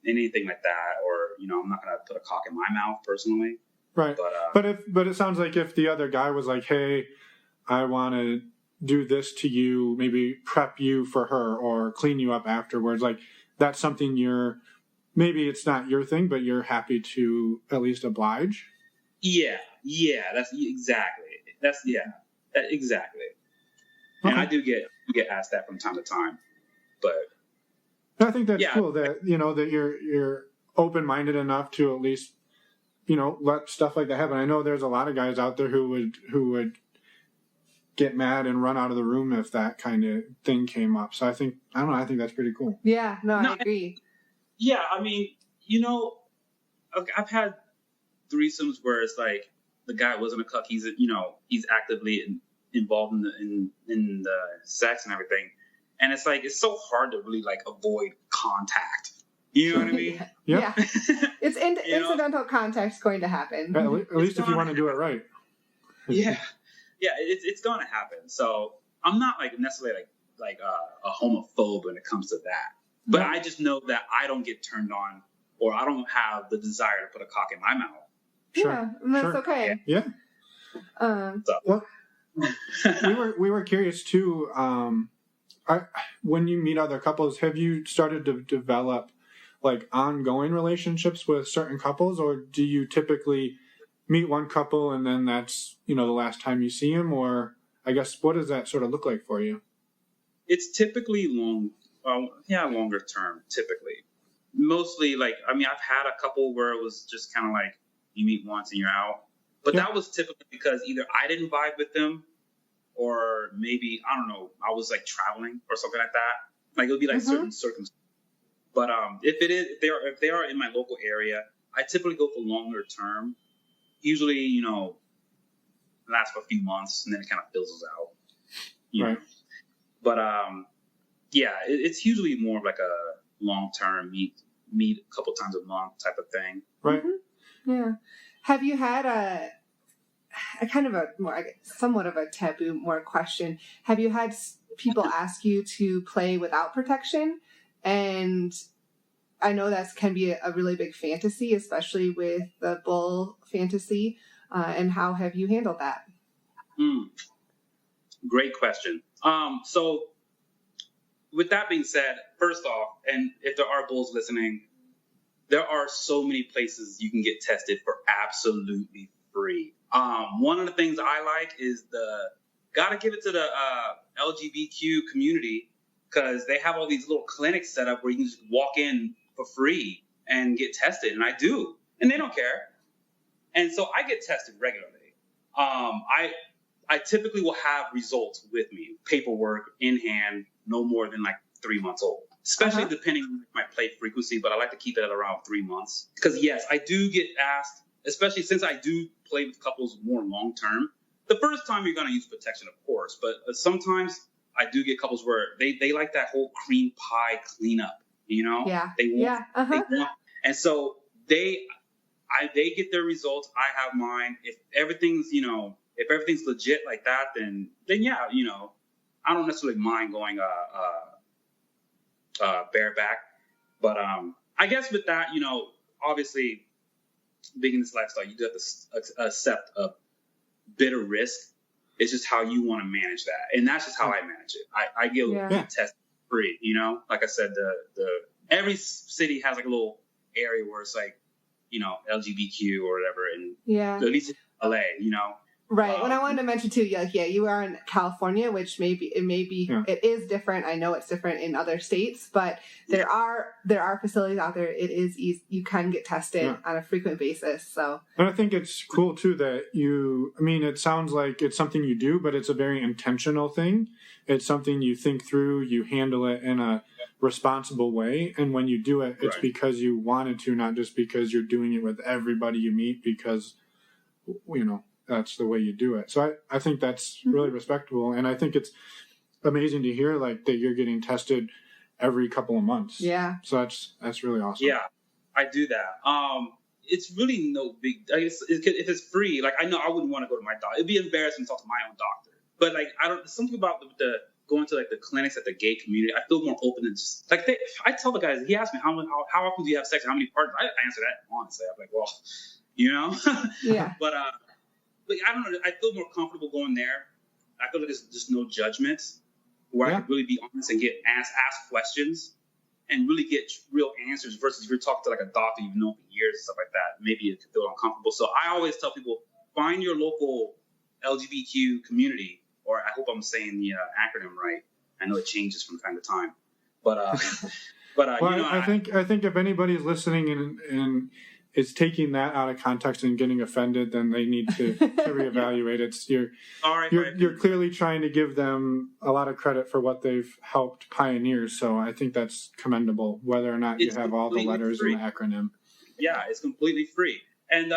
[SPEAKER 1] Anything like that, or I'm not gonna put a cock in my mouth personally.
[SPEAKER 3] Right. But it sounds like if the other guy was like, hey, I want to do this to you, maybe prep you for her or clean you up afterwards, like that's something maybe it's not your thing, but you're happy to at least oblige.
[SPEAKER 1] Yeah, that's exactly. Exactly.
[SPEAKER 3] Okay.
[SPEAKER 1] And I do get asked that from time to time, but
[SPEAKER 3] I think that's cool that that you're open-minded enough to at least let stuff like that happen. I know there's a lot of guys out there who would get mad and run out of the room if that kind of thing came up. So I think that's pretty cool.
[SPEAKER 2] Yeah, I agree.
[SPEAKER 1] Yeah, I've had threesomes where it's like the guy wasn't a cuck. He's actively involved in the sex and everything, and it's like it's so hard to really like avoid contact. You know what I mean?
[SPEAKER 2] Yeah. It's incidental contact's going to happen.
[SPEAKER 3] At least if you want to do it right.
[SPEAKER 1] Yeah, it's going to happen. So I'm not like necessarily like a homophobe when it comes to that. But I just know that I don't get turned on, or I don't have the desire to put a cock in my mouth.
[SPEAKER 3] Sure.
[SPEAKER 2] Yeah, and that's okay.
[SPEAKER 3] Yeah.
[SPEAKER 1] Well,
[SPEAKER 3] we were curious too. When you meet other couples, have you started to develop like ongoing relationships with certain couples, or do you typically meet one couple and then that's the last time you see them? Or I guess what does that sort of look like for you?
[SPEAKER 1] It's typically longer term. Typically, mostly like I've had a couple where it was just kind of like you meet once and you're out, but that was typically because either I didn't vibe with them, or maybe I don't know, I was like traveling or something like that. Like it would be like certain circumstances. But if they are in my local area, I typically go for longer term. Usually, lasts for a few months and then it kind of fizzles out. You know? But it's usually more of like a long-term meet a couple times a month type of thing.
[SPEAKER 3] Right.
[SPEAKER 2] Mm-hmm. Yeah. Have you had a kind of a more, somewhat of a taboo more question? Have you had people ask you to play without protection? And I know that can be a really big fantasy, especially with the bull fantasy. And how have you handled that?
[SPEAKER 1] Great question. So with that being said, first off, and if there are bulls listening, there are so many places you can get tested for absolutely free. One of the things I like is gotta give it to the LGBTQ community, because they have all these little clinics set up where you can just walk in for free and get tested, and I do, and they don't care. And so I get tested regularly. I typically will have results with me, paperwork in hand, no more than like 3 months old, especially depending on my play frequency, but I like to keep it at around 3 months. Because yes, I do get asked, especially since I do play with couples more long term. The first time you're going to use protection, of course, but sometimes I do get couples where they like that whole cream pie cleanup, you know?
[SPEAKER 2] Yeah.
[SPEAKER 1] They want, and so they get their results. I have mine. If everything's legit like that, then yeah, I don't necessarily mind going bareback. But I guess with that, obviously being in this lifestyle, you do have to accept a bit of risk. It's just how you want to manage that, and that's just how I manage it. I get tested free. Like I said, the every city has like a little area where it's like, LGBTQ or whatever, and at least in LA,
[SPEAKER 2] Right. When I wanted to mention too, you are in California, which it is different. I know it's different in other states, but there are facilities out there. It is easy. You can get tested on a frequent basis. So,
[SPEAKER 3] and I think it's cool too that it sounds like it's something you do, but it's a very intentional thing. It's something you think through, you handle it in a responsible way. And when you do it, it's because you wanted to, not just because you're doing it with everybody you meet because, that's the way you do it. So I think that's really respectable. And I think it's amazing to hear like that you're getting tested every couple of months.
[SPEAKER 2] Yeah.
[SPEAKER 3] So that's really awesome.
[SPEAKER 1] Yeah, I do that. It's really no big, I guess if it's free, like I know I wouldn't want to go to my doctor. It'd be embarrassing to talk to my own doctor. But like, something about the going to like the clinics at the gay community, I feel more open and just like I tell the guys, he asked me how often do you have sex and how many partners? I answer that honestly. I'm like, well,
[SPEAKER 2] Yeah.
[SPEAKER 1] But I don't know. I feel more comfortable going there. I feel like there's just no judgment, where I could really be honest and get ask questions and really get real answers. Versus if you're talking to like a doctor you've known for years and stuff like that, maybe it could feel uncomfortable. So I always tell people, find your local LGBTQ community, or I hope I'm saying the acronym right. I know it changes from time to time, but
[SPEAKER 3] I think if anybody's listening and is taking that out of context and getting offended, then they need to reevaluate. It's you're clearly trying to give them a lot of credit for what they've helped pioneer. So I think that's commendable, whether or not you have all the letters in the acronym.
[SPEAKER 1] Yeah, it's completely free. And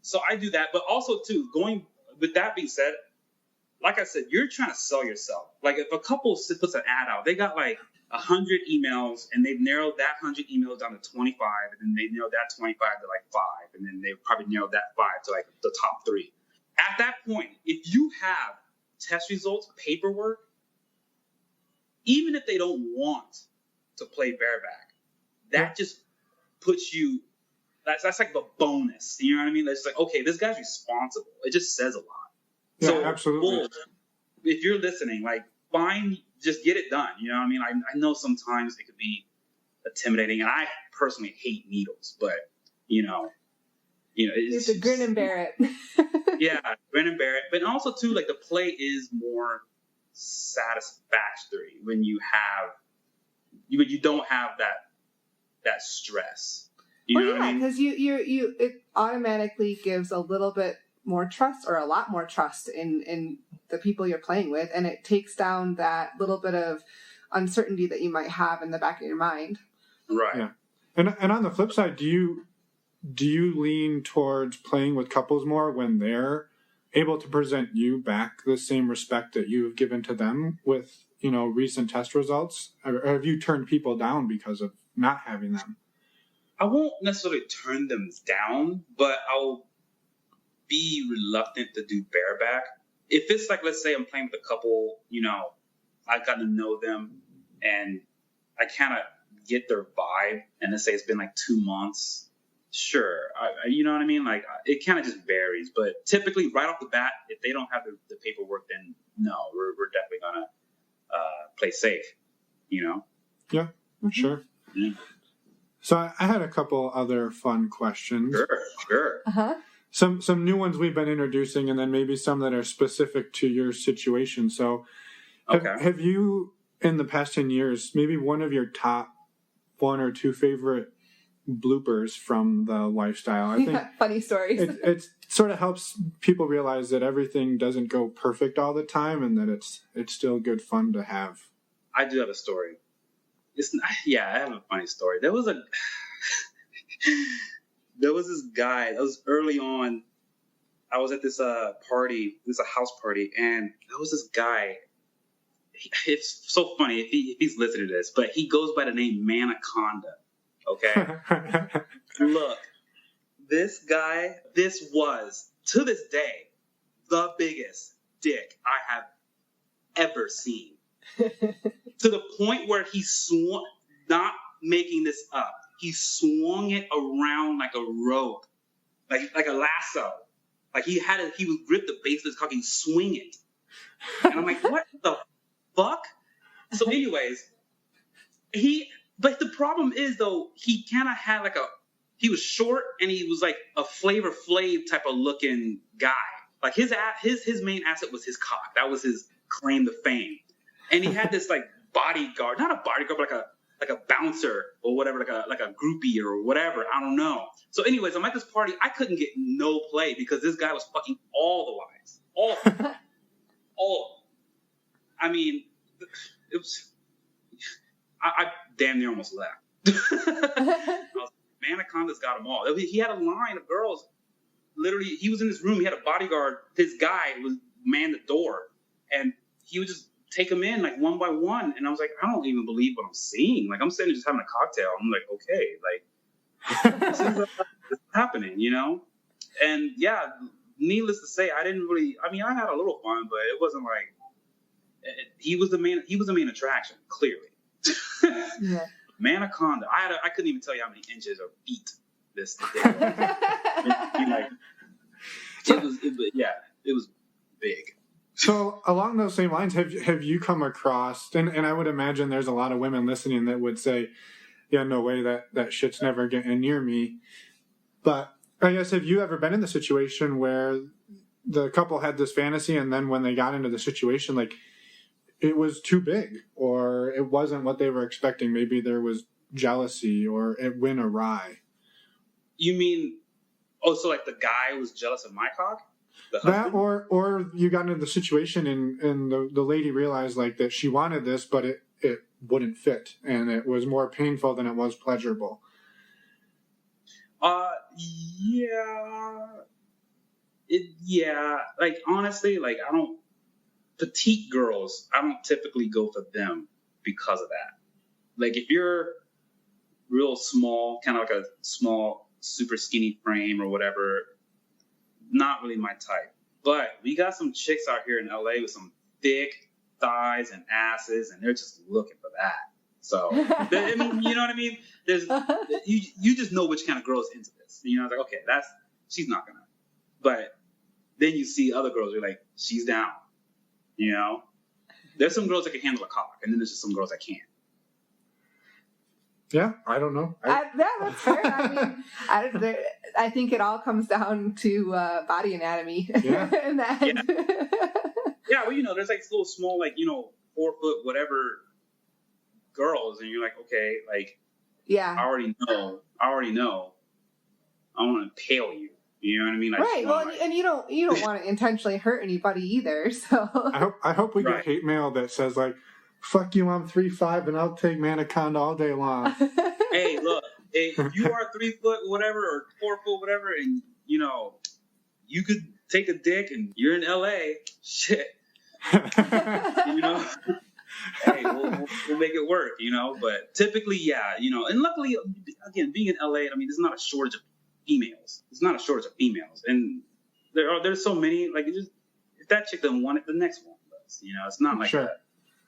[SPEAKER 1] so I do that. But also, too, with that being said, like I said, you're trying to sell yourself. Like if a couple puts an ad out, they got like 100 emails, and they've narrowed that 100 emails down to 25, and then they narrowed that 25 to like 5, and then they probably narrowed that 5 to like the top 3. At that point, if you have test results, paperwork, even if they don't want to play bareback, that just puts you, that's like the bonus. You know what I mean? It's like, okay, this guy's responsible. It just says a lot.
[SPEAKER 3] Yeah,
[SPEAKER 1] so,
[SPEAKER 3] absolutely.
[SPEAKER 1] If you're listening, like, just get it done. You know what I mean? I know sometimes it could be intimidating, and I personally hate needles, but it's
[SPEAKER 2] a grin and bear it.
[SPEAKER 1] Yeah, grin and bear it. But also too, like the play is more satisfactory when you don't have that stress. You know what I mean?
[SPEAKER 2] Because it automatically gives a little bit more trust, or a lot more trust in the people you're playing with, and it takes down that little bit of uncertainty that you might have in the back of your mind.
[SPEAKER 1] Right.
[SPEAKER 3] Yeah. And on the flip side, do you lean towards playing with couples more when they're able to present you back the same respect that you've given to them with, recent test results? Or have you turned people down because of not having them?
[SPEAKER 1] I won't necessarily turn them down, but I'll be reluctant to do bareback. If it's like, let's say I'm playing with a couple, I've gotten to know them and I kind of get their vibe, and let's say it's been like 2 months, sure. You know what I mean? Like, it kind of just varies. But typically, right off the bat, if they don't have the paperwork, then no, we're definitely going to play safe,
[SPEAKER 3] Yeah, sure.
[SPEAKER 1] Yeah.
[SPEAKER 3] So I had a couple other fun questions.
[SPEAKER 1] Sure.
[SPEAKER 2] Uh-huh.
[SPEAKER 3] Some new ones we've been introducing, and then maybe some that are specific to your situation. So have you, in the past 10 years, maybe one of your top 1 or 2 favorite bloopers from the lifestyle? I think
[SPEAKER 2] funny stories.
[SPEAKER 3] It sort of helps people realize that everything doesn't go perfect all the time, and that it's still good fun to have.
[SPEAKER 1] I do have a story. I have a funny story. There was this guy. That was early on. I was at this party. This is a house party, and there was this guy. It's so funny if he's listening to this, but he goes by the name Manaconda. Okay, look, this guy. This was, to this day, the biggest dick I have ever seen. To the point where he swung, not making this up, he swung it around like a rope, like a lasso. Like he would grip the base of his cock and swing it. And I'm like, what the fuck? So anyways, but the problem is though, he kind of had he was short and he was like a Flavor Flav type of looking guy. Like his main asset was his cock. That was his claim to fame. And he had this like bodyguard, not a bodyguard, but like a bouncer or whatever, like a groupie or whatever. I don't know. So anyways, I'm at this party. I couldn't get no play because this guy was fucking all the wives. All of them. All of them. I mean, it was, I damn near almost left. Manaconda's got them all. He had a line of girls. Literally, he was in this room. He had a bodyguard. His guy was manned the door. And he would just take them in like one by one, and I was like, I don't even believe what I'm seeing. Like I'm sitting there just having a cocktail. I'm like, okay, like this is happening, And yeah, needless to say, I didn't really. I mean, I had a little fun, but it wasn't like he was the main. He was the main attraction, clearly.
[SPEAKER 2] Yeah.
[SPEAKER 1] Manaconda. I couldn't even tell you how many inches or feet this thing. It was big.
[SPEAKER 3] So along those same lines, have you come across, and I would imagine there's a lot of women listening that would say, yeah, no way, that shit's never getting near me. But I guess, have you ever been in the situation where the couple had this fantasy and then when they got into the situation, like it was too big or it wasn't what they were expecting? Maybe there was jealousy or it went awry.
[SPEAKER 1] You mean, so like the guy was jealous of my cock?
[SPEAKER 3] That or you got into the situation and the lady realized like that she wanted this, but it wouldn't fit and it was more painful than it was pleasurable.
[SPEAKER 1] Like honestly, like petite girls, I don't typically go for them because of that. Like if you're real small, kind of like a small, super skinny frame or whatever, not really my type. But we got some chicks out here in LA with some thick thighs and asses, and they're just looking for that. So, I mean, you know what I mean? There's, you just know which kind of girl's into this. You know, it's like, okay, she's not gonna. But then you see other girls, you're like, she's down. You know? There's some girls that can handle a cock, and then there's just some girls that can't.
[SPEAKER 3] Yeah, I don't know.
[SPEAKER 2] That's fair. I mean, I think it all comes down to body anatomy.
[SPEAKER 3] Yeah.
[SPEAKER 1] Yeah, well, you know, there's like little small, like, you know, 4 foot whatever girls, and you're like, okay, like,
[SPEAKER 2] yeah,
[SPEAKER 1] I already know. I want to impale you. You know what I mean?
[SPEAKER 2] Right. Well, and you don't want to intentionally hurt anybody either. So
[SPEAKER 3] I hope we get hate mail that says like, "Fuck you, I'm 3'5" and I'll take Manaconda all day long."
[SPEAKER 1] Hey, look, if you are 3 foot whatever or 4 foot whatever, and you know, you could take a dick and you're in LA, shit. You know, hey, we'll make it work, But typically, yeah, and luckily, again, being in LA, I mean, there's not a shortage of females. There's not a shortage of females, and there's so many. Like, if that chick doesn't want it, the next one does. It's not like a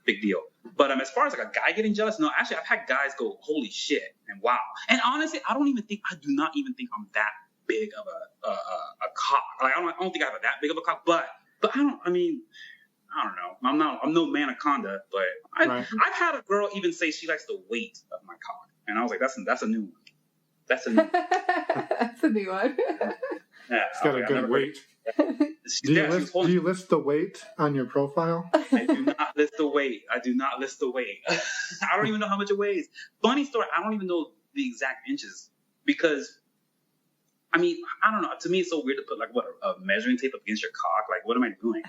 [SPEAKER 1] big deal. But as far as like a guy getting jealous, no, actually, I've had guys go, holy shit, and wow. And honestly, I do not even think I'm that big of a cock. Like, I don't think I have that big of a cock, but I don't know. I'm no Manaconda, but I've had a girl even say she likes the weight of my cock, and I was like, that's a new one. That's a new one.
[SPEAKER 2] That's a new one.
[SPEAKER 3] Yeah, it's got a good weight. Do you list the weight on your profile?
[SPEAKER 1] I do not list the weight. I don't even know how much it weighs. Funny story, I don't even know the exact inches because, I mean, I don't know. To me, it's so weird to put like a measuring tape up against your cock. Like, what am I doing?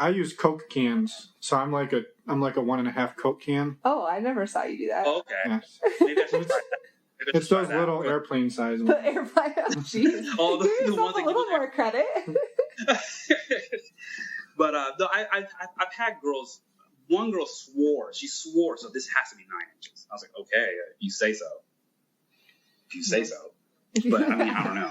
[SPEAKER 3] I use Coke cans, so I'm like a 1.5 Coke can.
[SPEAKER 2] Oh, I never saw you do that.
[SPEAKER 1] Oh, okay.
[SPEAKER 3] Yes.
[SPEAKER 1] Maybe I should try that.
[SPEAKER 3] It's those little airplane size ones.
[SPEAKER 2] The airplane, jeez.
[SPEAKER 1] Oh,
[SPEAKER 2] give yourself a little more credit.
[SPEAKER 1] But no, I've had girls. One girl swore, so this has to be 9 inches. I was like, okay, if you say so. But I mean, I don't know.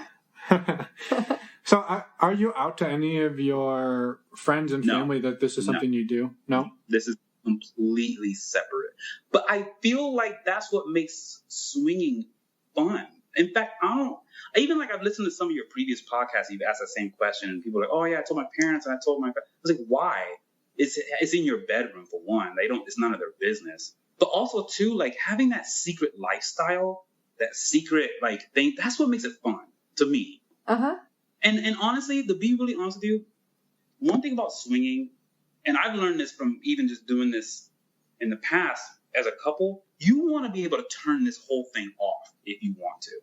[SPEAKER 3] So, are you out to any of your friends and family that this is something you do? No?
[SPEAKER 1] This is completely separate. But I feel like that's what makes swinging fun. In fact, I've listened to some of your previous podcasts, you've asked the same question, and people are like, oh yeah, I told my parents, and I told my I was like, why? It's in your bedroom, for one. It's none of their business. But also, too, like, having that secret lifestyle, that secret, like, thing, that's what makes it fun, to me.
[SPEAKER 2] Uh-huh.
[SPEAKER 1] And honestly, to be really honest with you, one thing about swinging, and I've learned this from even just doing this in the past as a couple, you want to be able to turn this whole thing off if you want to.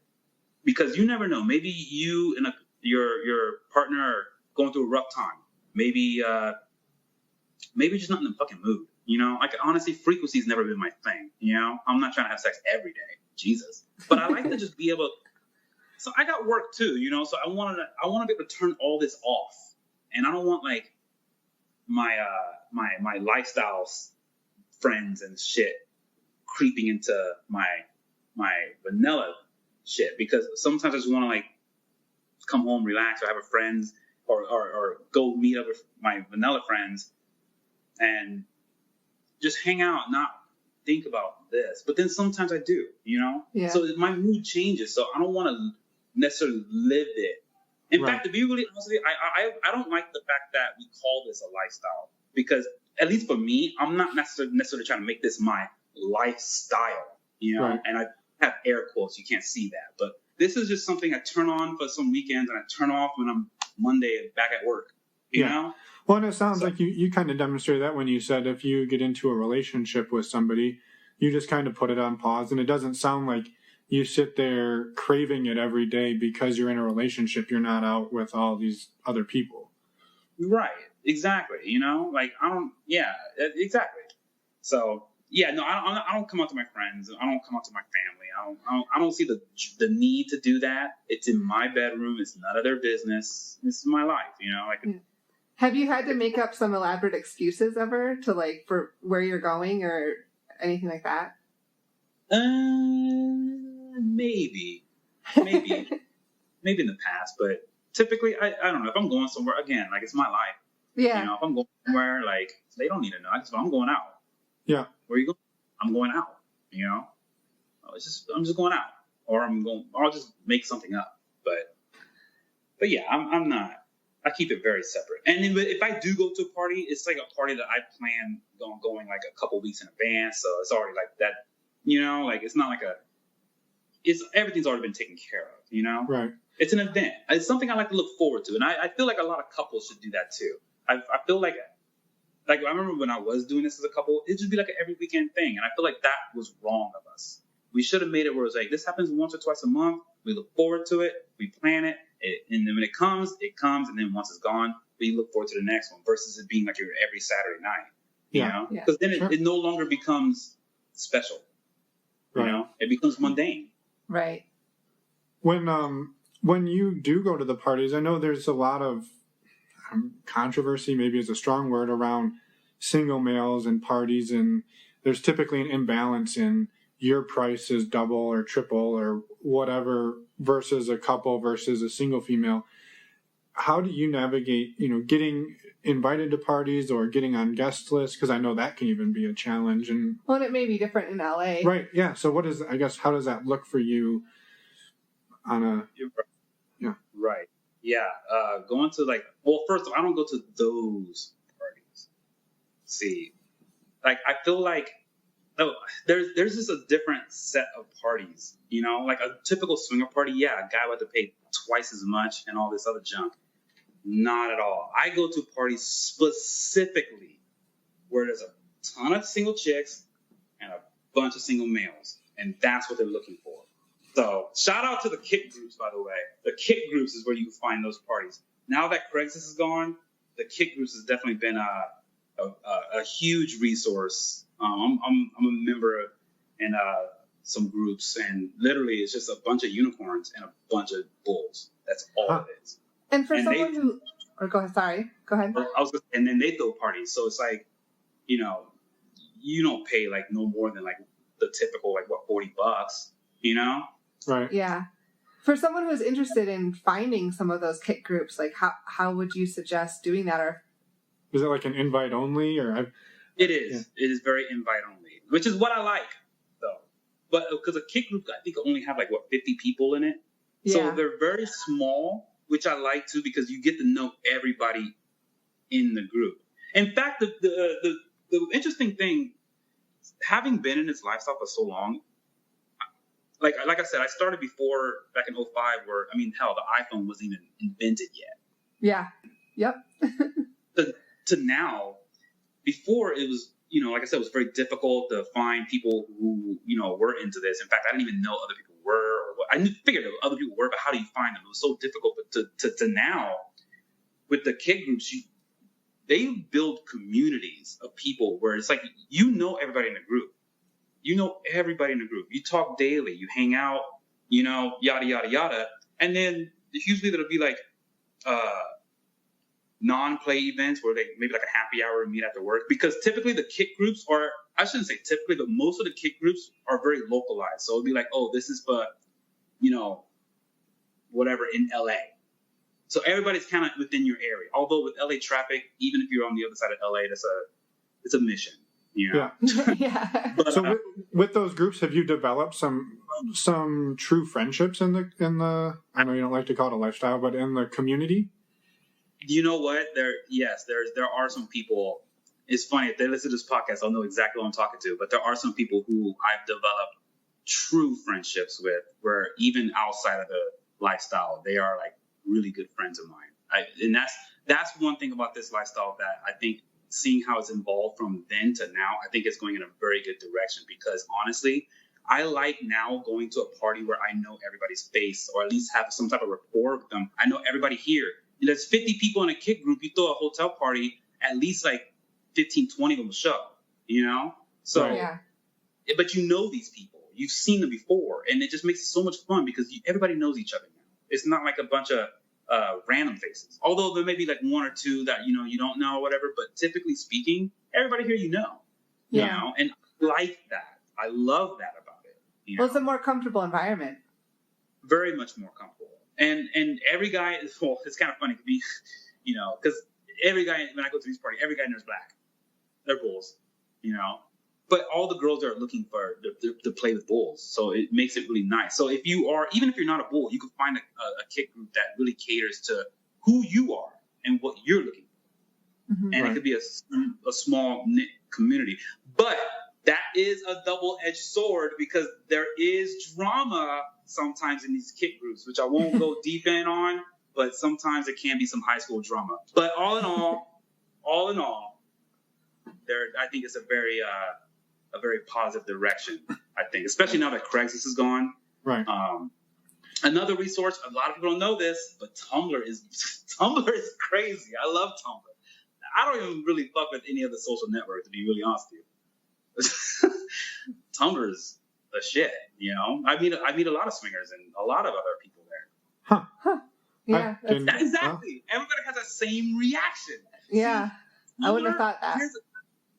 [SPEAKER 1] Because you never know. Maybe you and your partner are going through a rough time. Maybe just not in the fucking mood. Like, honestly, frequency's never been my thing. I'm not trying to have sex every day. Jesus. But I like to just be able. So I got work too, So I want to be able to turn all this off, and I don't want like my lifestyle friends and shit creeping into my vanilla shit, because sometimes I just want to like come home, relax, or have a friends, or go meet up with my vanilla friends and just hang out, not think about this. But then sometimes I do,
[SPEAKER 2] Yeah.
[SPEAKER 1] So my mood changes, so I don't want to necessarily live it. In fact, to be really honest with you, I don't like the fact that we call this a lifestyle, because at least for me, I'm not necessarily trying to make this my lifestyle,
[SPEAKER 3] Right.
[SPEAKER 1] And I have air quotes, you can't see that, but this is just something I turn on for some weekends and I turn off when I'm Monday back at work, you know?
[SPEAKER 3] Well, and it sounds like you kind of demonstrated that when you said if you get into a relationship with somebody, you just kind of put it on pause, and it doesn't sound like you sit there craving it every day because you're in a relationship. You're not out with all these other people.
[SPEAKER 1] Right. Exactly. Like, exactly. So, yeah, no, I don't come out to my friends. I don't come out to my family. I don't see the need to do that. It's in my bedroom. It's none of their business. This is my life,
[SPEAKER 2] Have you had to make up some elaborate excuses ever to, like, for where you're going or anything like that?
[SPEAKER 1] Maybe in the past, but typically I don't know, if I'm going somewhere, again, like, it's my life.
[SPEAKER 2] Yeah.
[SPEAKER 1] If I'm going somewhere, like, they don't need to know. I'm going out.
[SPEAKER 3] Yeah.
[SPEAKER 1] Where are you going? I'm going out. I'm just going out, or I'll just make something up. But yeah, I'm not. I keep it very separate. And if I do go to a party, it's like a party that I plan on going like a couple weeks in advance, so it's already like that. Like, it's not like everything's already been taken care of.
[SPEAKER 3] Right.
[SPEAKER 1] It's an event. It's something I like to look forward to, and I feel like a lot of couples should do that too. I feel like I remember when I was doing this as a couple, it'd just be like an every weekend thing, and I feel like that was wrong of us. We should have made it where it's like, this happens once or twice a month. We look forward to it. We plan it, and then when it comes, and then once it's gone, we look forward to the next one. Versus it being like you're every Saturday night.
[SPEAKER 3] Yeah.
[SPEAKER 1] Because then it no longer becomes special.
[SPEAKER 3] Right.
[SPEAKER 1] It becomes mundane.
[SPEAKER 2] Right.
[SPEAKER 3] When you do go to the parties, I know there's a lot of, controversy, maybe is a strong word, around single males and parties, and there's typically an imbalance in your price is double or triple or whatever versus a couple versus a single female. How do you navigate, getting invited to parties or getting on guest lists? Because I know that can even be a challenge. And
[SPEAKER 2] it may be different in LA.
[SPEAKER 3] Right, yeah. So how does that look for you on a... Yeah.
[SPEAKER 1] Right. Yeah. Going to first of all, I don't go to those parties. See, I feel like there's just a different set of parties, like a typical swinger party. Yeah, a guy would have to pay twice as much and all this other junk. Not at all. I go to parties specifically where there's a ton of single chicks and a bunch of single males, and that's what they're looking for. So shout out to the kick groups, by the way. The kick groups is where you can find those parties. Now that Craigslist is gone, the kick groups has definitely been a huge resource. I'm a member in some groups, and literally it's just a bunch of unicorns and a bunch of bulls. That's all it is.
[SPEAKER 2] And for someone who... Or go ahead, sorry. Go ahead.
[SPEAKER 1] And then they throw parties. So it's like, you don't pay no more than the typical $40,
[SPEAKER 3] Right.
[SPEAKER 2] Yeah. For someone who's interested in finding some of those kick groups, how would you suggest doing that? Or
[SPEAKER 3] is it an invite only, or?
[SPEAKER 1] It is. Yeah. It is very invite only, which is what I like, though. But because a kick group, I think only have 50 people in it, so they're very small, which I like too, because you get to know everybody in the group. In fact, the interesting thing, having been in this lifestyle for so long. Like I said, I started before, back in 2005, where, hell, the iPhone wasn't even invented yet.
[SPEAKER 2] Yeah. Yep.
[SPEAKER 1] to now, before it was, like I said, it was very difficult to find people who, were into this. In fact, I didn't even know other people were, or what. I figured that other people were, but how do you find them? It was so difficult. But to now, with the kid groups, they build communities of people where it's everybody in the group. Everybody in the group. You talk daily. You hang out, yada, yada, yada. And then usually there'll be non-play events where they maybe a happy hour meet after work. Because typically the kick groups are, I shouldn't say typically, but most of the kick groups are very localized. So it'll be this is for, whatever in LA. So everybody's kind of within your area. Although with LA traffic, even if you're on the other side of LA, it's a mission.
[SPEAKER 3] Yeah.
[SPEAKER 2] Yeah.
[SPEAKER 3] But, so with those groups, have you developed some true friendships in the I know you don't like to call it a lifestyle, but in the community?
[SPEAKER 1] You know what? There are some people. It's funny, if they listen to this podcast, I'll know exactly what I'm talking to. But there are some people who I've developed true friendships with, where even outside of the lifestyle, they are really good friends of mine. And that's one thing about this lifestyle that I think, seeing how it's evolved from then to now, I think it's going in a very good direction, because honestly, I like now going to a party where I know everybody's face, or at least have some type of rapport with them. I know everybody here. And there's 50 people in a kick group. You throw a hotel party, at least 15, 20 of them will show, So,
[SPEAKER 2] yeah.
[SPEAKER 1] But these people. You've seen them before. And it just makes it so much fun because everybody knows each other now. It's not like a bunch of random faces. Although there may be one or two that, you don't know or whatever. But typically speaking, everybody here
[SPEAKER 2] Yeah.
[SPEAKER 1] And I like that. I love that about it.
[SPEAKER 2] Well, it's a more comfortable environment.
[SPEAKER 1] Very much more comfortable. And every guy is, it's kind of funny to be, because every guy, when I go to these parties, every guy in there is black. They're bulls, But all the girls are looking for to play with bulls, so it makes it really nice. So even if you're not a bull, you can find a kick group that really caters to who you are and what you're looking for. Mm-hmm. And It could be a small knit community. But that is a double-edged sword, because there is drama sometimes in these kick groups, which I won't go deep in on, but sometimes it can be some high school drama. But all in all, I think it's a very positive direction, I think, especially now that Craigslist is gone.
[SPEAKER 3] Right.
[SPEAKER 1] Another resource, a lot of people don't know this, but Tumblr is crazy. I love Tumblr. I don't even really fuck with any other social network, to be really honest with you. Tumblr is the shit, I meet a lot of swingers and a lot of other people there.
[SPEAKER 3] Huh.
[SPEAKER 2] Yeah.
[SPEAKER 1] Exactly. Everybody has the same reaction.
[SPEAKER 2] Yeah.
[SPEAKER 1] See,
[SPEAKER 2] I wouldn't have thought that.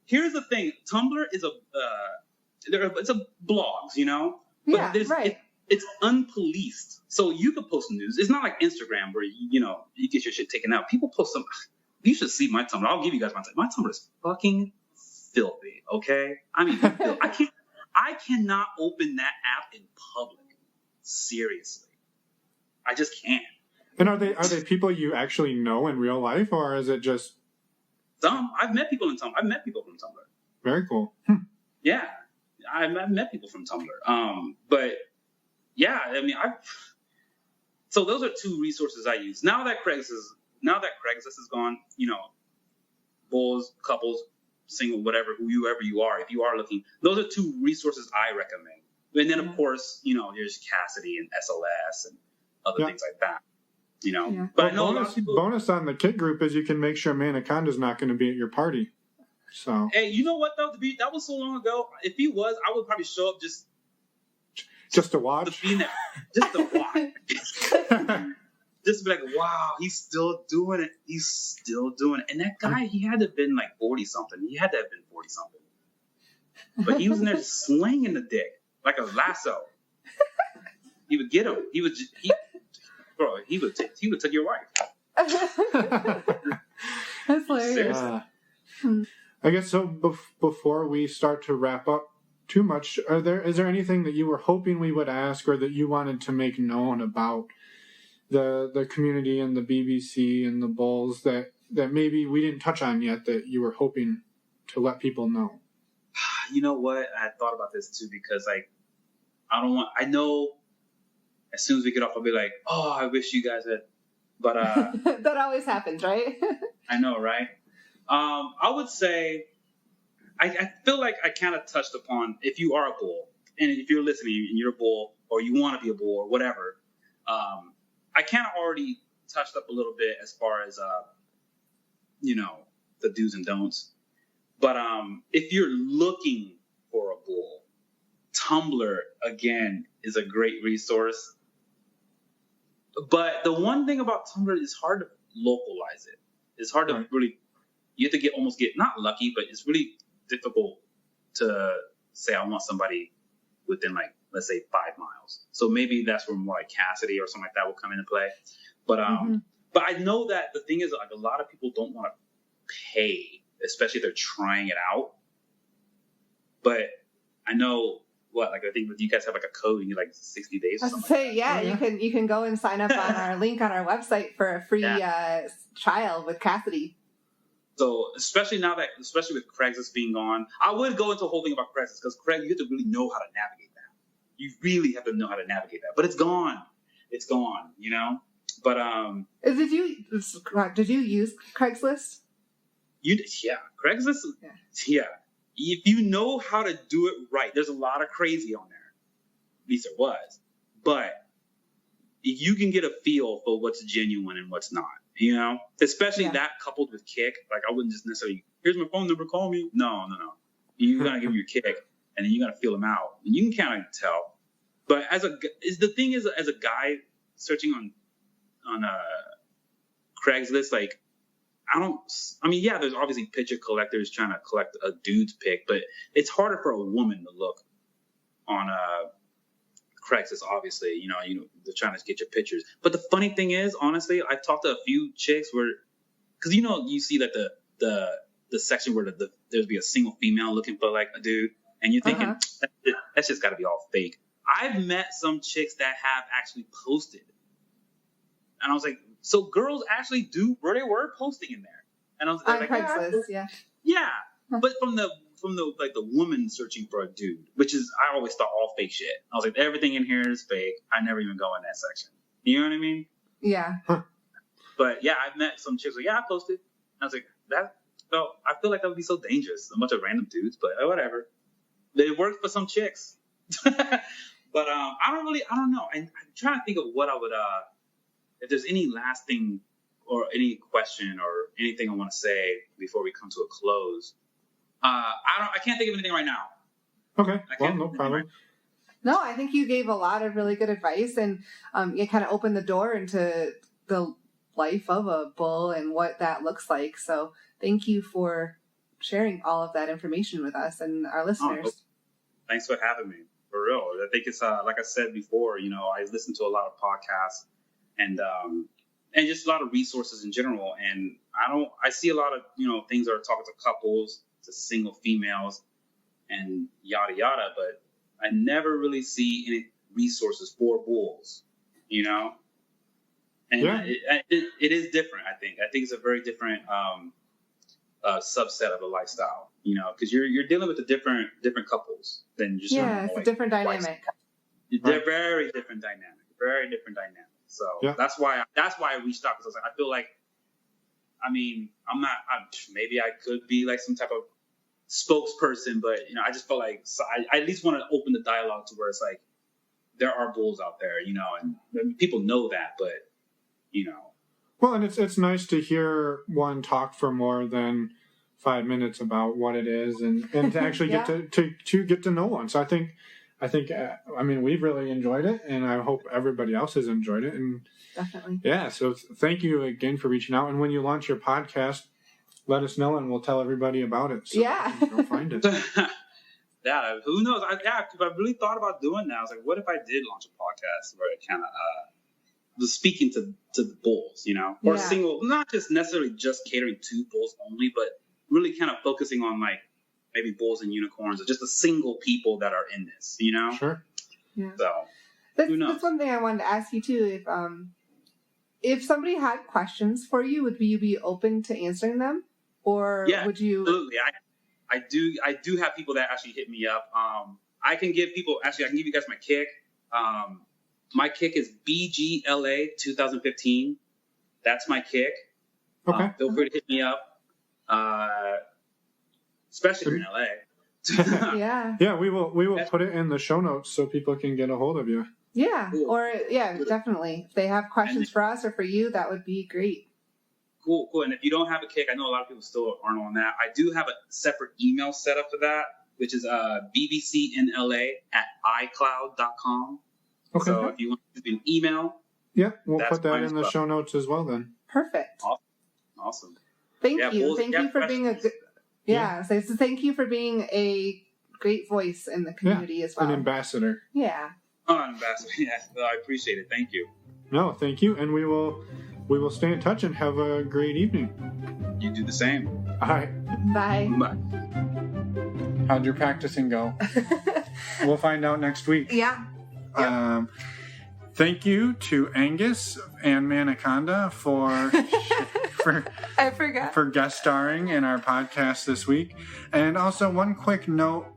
[SPEAKER 1] Here's the thing. Tumblr is it's a blogs, you know? But
[SPEAKER 2] Yeah, right.
[SPEAKER 1] It's unpoliced. So you could post news. It's not like Instagram where, you know, you get your shit taken out. People post some. You should see my Tumblr. I'll give you guys my Tumblr. My Tumblr is fucking filthy, okay? I mean, I cannot open that app in public. Seriously. I just can't.
[SPEAKER 3] And are they people you actually know in real life, or is it just
[SPEAKER 1] some? I've met people in Tumblr. I've met people from Tumblr.
[SPEAKER 3] Very cool.
[SPEAKER 1] Yeah, I've met people from Tumblr. But yeah, I mean, so those are two resources I use. Now that Craigslist is gone, you know, bulls, couples, single, whatever, whoever you are, if you are looking, those are two resources I recommend. And then of course, you know, there's Cassidy and SLS and other things like that. You know, but I know
[SPEAKER 3] bonus on the kid group is you can make sure Manaconda's not going to be at your party. So
[SPEAKER 1] hey, you know what though? That was so long ago. If he was, I would probably show up just
[SPEAKER 3] to watch.
[SPEAKER 1] Just to watch. Just be like, wow, he's still doing it. He's still doing it. And that guy, he had to have been like 40 something. He had to have been 40 something. But he was in there slinging the dick like a lasso. He would get him. He would take your wife.
[SPEAKER 2] That's hilarious.
[SPEAKER 3] I guess so. Before we start to wrap up too much, is there anything that you were hoping we would ask, or that you wanted to make known about the community and the BBC and the Bulls that maybe we didn't touch on yet that you were hoping to let people know?
[SPEAKER 1] You know what? I thought about this too, because like I know as soon as we get off, I'll be like, oh, I wish you guys had, but
[SPEAKER 2] that always happens, right?
[SPEAKER 1] I know, right? I would say I feel like I kind of touched upon, if you are a bull, and if you're listening and you're a bull, or you want to be a bull or whatever, I kind of already touched up a little bit as far as you know, the do's and don'ts. But if you're looking for a bull, Tumblr again is a great resource. But the one thing about Tumblr is hard to localize it. It's hard to really, you have to almost get not lucky, but it's really difficult to say I want somebody within, like, let's say 5 miles. So maybe that's where more like Cassidy or something like that will come into play. But but I know that the thing is, like, a lot of people don't want to pay, especially if they're trying it out. But I know I think you guys have like a code and you like 60 days or something.
[SPEAKER 2] Say, yeah, you can go and sign up on our link on our website for a free trial with Cassidy.
[SPEAKER 1] So especially with Craigslist being gone, I would go into a whole thing about Craigslist, because you have to really know how to navigate that. You really have to know how to navigate that. But it's gone. It's gone, you know? But
[SPEAKER 2] did you use Craigslist?
[SPEAKER 1] Craigslist. Yeah. If you know how to do it right, there's a lot of crazy on there. At least there was. But if you can get a feel for what's genuine and what's not, you know, especially that coupled with Kick, like I wouldn't just necessarily, here's my phone number, call me. No. You gotta give them your Kick, and then you gotta feel them out, and you can kind of tell. But as a guy searching on Craigslist, like, there's obviously picture collectors trying to collect a dude's pic, but it's harder for a woman to look on Craigslist, obviously. You know, they're trying to get your pictures. But the funny thing is, honestly, I've talked to a few chicks because, you know, you see like the section where there'd be a single female looking for like a dude, and you're thinking, that's just got to be all fake. I've met some chicks that have actually posted. And I was like, so girls actually they were posting in there. And I was like,
[SPEAKER 2] Craigslist,
[SPEAKER 1] yeah. But from the like the woman searching for a dude, which is, I always thought all fake shit. I was like, everything in here is fake. I never even go in that section. You know what I mean?
[SPEAKER 2] Yeah.
[SPEAKER 1] But yeah, I've met some chicks like, I posted. I was like, I feel like that would be so dangerous. A bunch of random dudes, but whatever. They worked for some chicks. But I don't know. I'm trying to think of what I would, if there's any last thing or any question or anything I want to say before we come to a close. I can't think of anything right now.
[SPEAKER 3] Okay. Well, no problem.
[SPEAKER 2] No, I think you gave a lot of really good advice, and you kind of opened the door into the life of a bull and what that looks like. So thank you for sharing all of that information with us and our listeners.
[SPEAKER 1] Thanks for having me. For real. I think it's, like I said before, I listen to a lot of podcasts and just a lot of resources in general. And I see a lot of, things that are talking to couples, to single females and yada, yada. But I never really see any resources for bulls, And it is different, I think. I think it's a very different subset of the lifestyle, because you're dealing with the different couples than just
[SPEAKER 2] it's a different dynamic.
[SPEAKER 1] They're very different dynamic. So that's why I reached out, because I feel like, maybe I could be like some type of spokesperson, but I just felt like I at least want to open the dialogue to where it's like there are bulls out there, and people know that, but
[SPEAKER 3] Well, and it's nice to hear one talk for more than 5 minutes about what it is, and to actually get to get to know one. So I think we've really enjoyed it, and I hope everybody else has enjoyed it. And
[SPEAKER 2] definitely,
[SPEAKER 3] so thank you again for reaching out. And when you launch your podcast, let us know, and we'll tell everybody about it. So go find it.
[SPEAKER 1] Yeah, who knows? Because I really thought about doing that. I was like, what if I did launch a podcast where it kind of was speaking to the bulls, or single, not just necessarily just catering to bulls only, but really kind of focusing on like maybe bulls and unicorns, or just the single people that are in this,
[SPEAKER 3] Sure.
[SPEAKER 2] Yeah.
[SPEAKER 1] So who knows?
[SPEAKER 2] That's one thing I wanted to ask you too. If somebody had questions for you, would you be open to answering them, or would you?
[SPEAKER 1] Absolutely. I do have people that actually hit me up. I can give you guys my kick. My kick is BGLA 2015. That's my kick.
[SPEAKER 3] Okay.
[SPEAKER 1] Feel free to hit me up, especially in LA.
[SPEAKER 3] Yeah, we will put it in the show notes so people can get a hold of you.
[SPEAKER 2] Yeah,
[SPEAKER 1] cool.
[SPEAKER 2] Or definitely. If they have questions for us or for you, that would be great.
[SPEAKER 1] Cool. And if you don't have a kick, I know a lot of people still aren't on that. I do have a separate email set up for that, which is bbcnla@icloud.com.
[SPEAKER 3] Okay.
[SPEAKER 1] So if you want to do an email,
[SPEAKER 3] we'll put that in the show notes as well then.
[SPEAKER 2] Perfect.
[SPEAKER 1] Awesome.
[SPEAKER 2] Thank you. Thank you for being a good. So thank you for being a great voice in the community as well.
[SPEAKER 3] An ambassador.
[SPEAKER 2] Yeah.
[SPEAKER 1] Oh, an ambassador. Yeah, I appreciate it. Thank you.
[SPEAKER 3] No, thank you, and we will stay in touch and have a great evening.
[SPEAKER 1] You do the same.
[SPEAKER 3] All right.
[SPEAKER 2] Bye.
[SPEAKER 1] Bye.
[SPEAKER 3] How'd your practicing go? We'll find out next week.
[SPEAKER 2] Yeah.
[SPEAKER 3] Thank you to Angus and Manaconda for
[SPEAKER 2] I forgot.
[SPEAKER 3] for guest starring in our podcast this week. And also one quick note,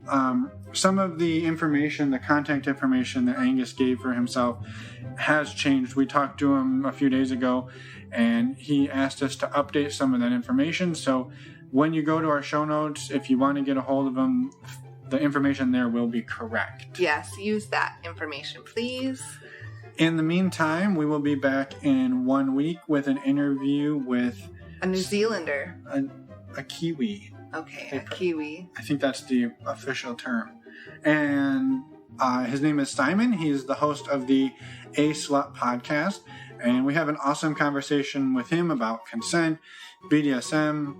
[SPEAKER 3] some of the information, the contact information that Angus gave for himself has changed. We talked to him a few days ago and he asked us to update some of that information. So when you go to our show notes, if you want to get a hold of him, the information there will be correct.
[SPEAKER 2] Yes, use that information, please.
[SPEAKER 3] In the meantime, we will be back in 1 week with an interview with
[SPEAKER 2] a New Zealander.
[SPEAKER 3] A Kiwi.
[SPEAKER 2] Okay, a Kiwi.
[SPEAKER 3] I think that's the official term. And his name is Simon. He's the host of the A Slut podcast. And we have an awesome conversation with him about consent, BDSM,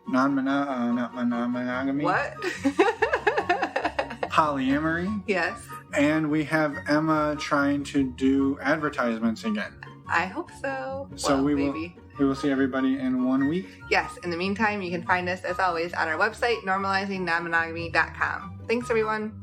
[SPEAKER 3] non-monogamy.
[SPEAKER 2] What?
[SPEAKER 3] Polyamory.
[SPEAKER 2] Yes.
[SPEAKER 3] And we have Emma trying to do advertisements again.
[SPEAKER 2] I hope so.
[SPEAKER 3] So we will see everybody in 1 week.
[SPEAKER 2] Yes. In the meantime, you can find us, as always, on our website, normalizingnonmonogamy.com. Thanks, everyone.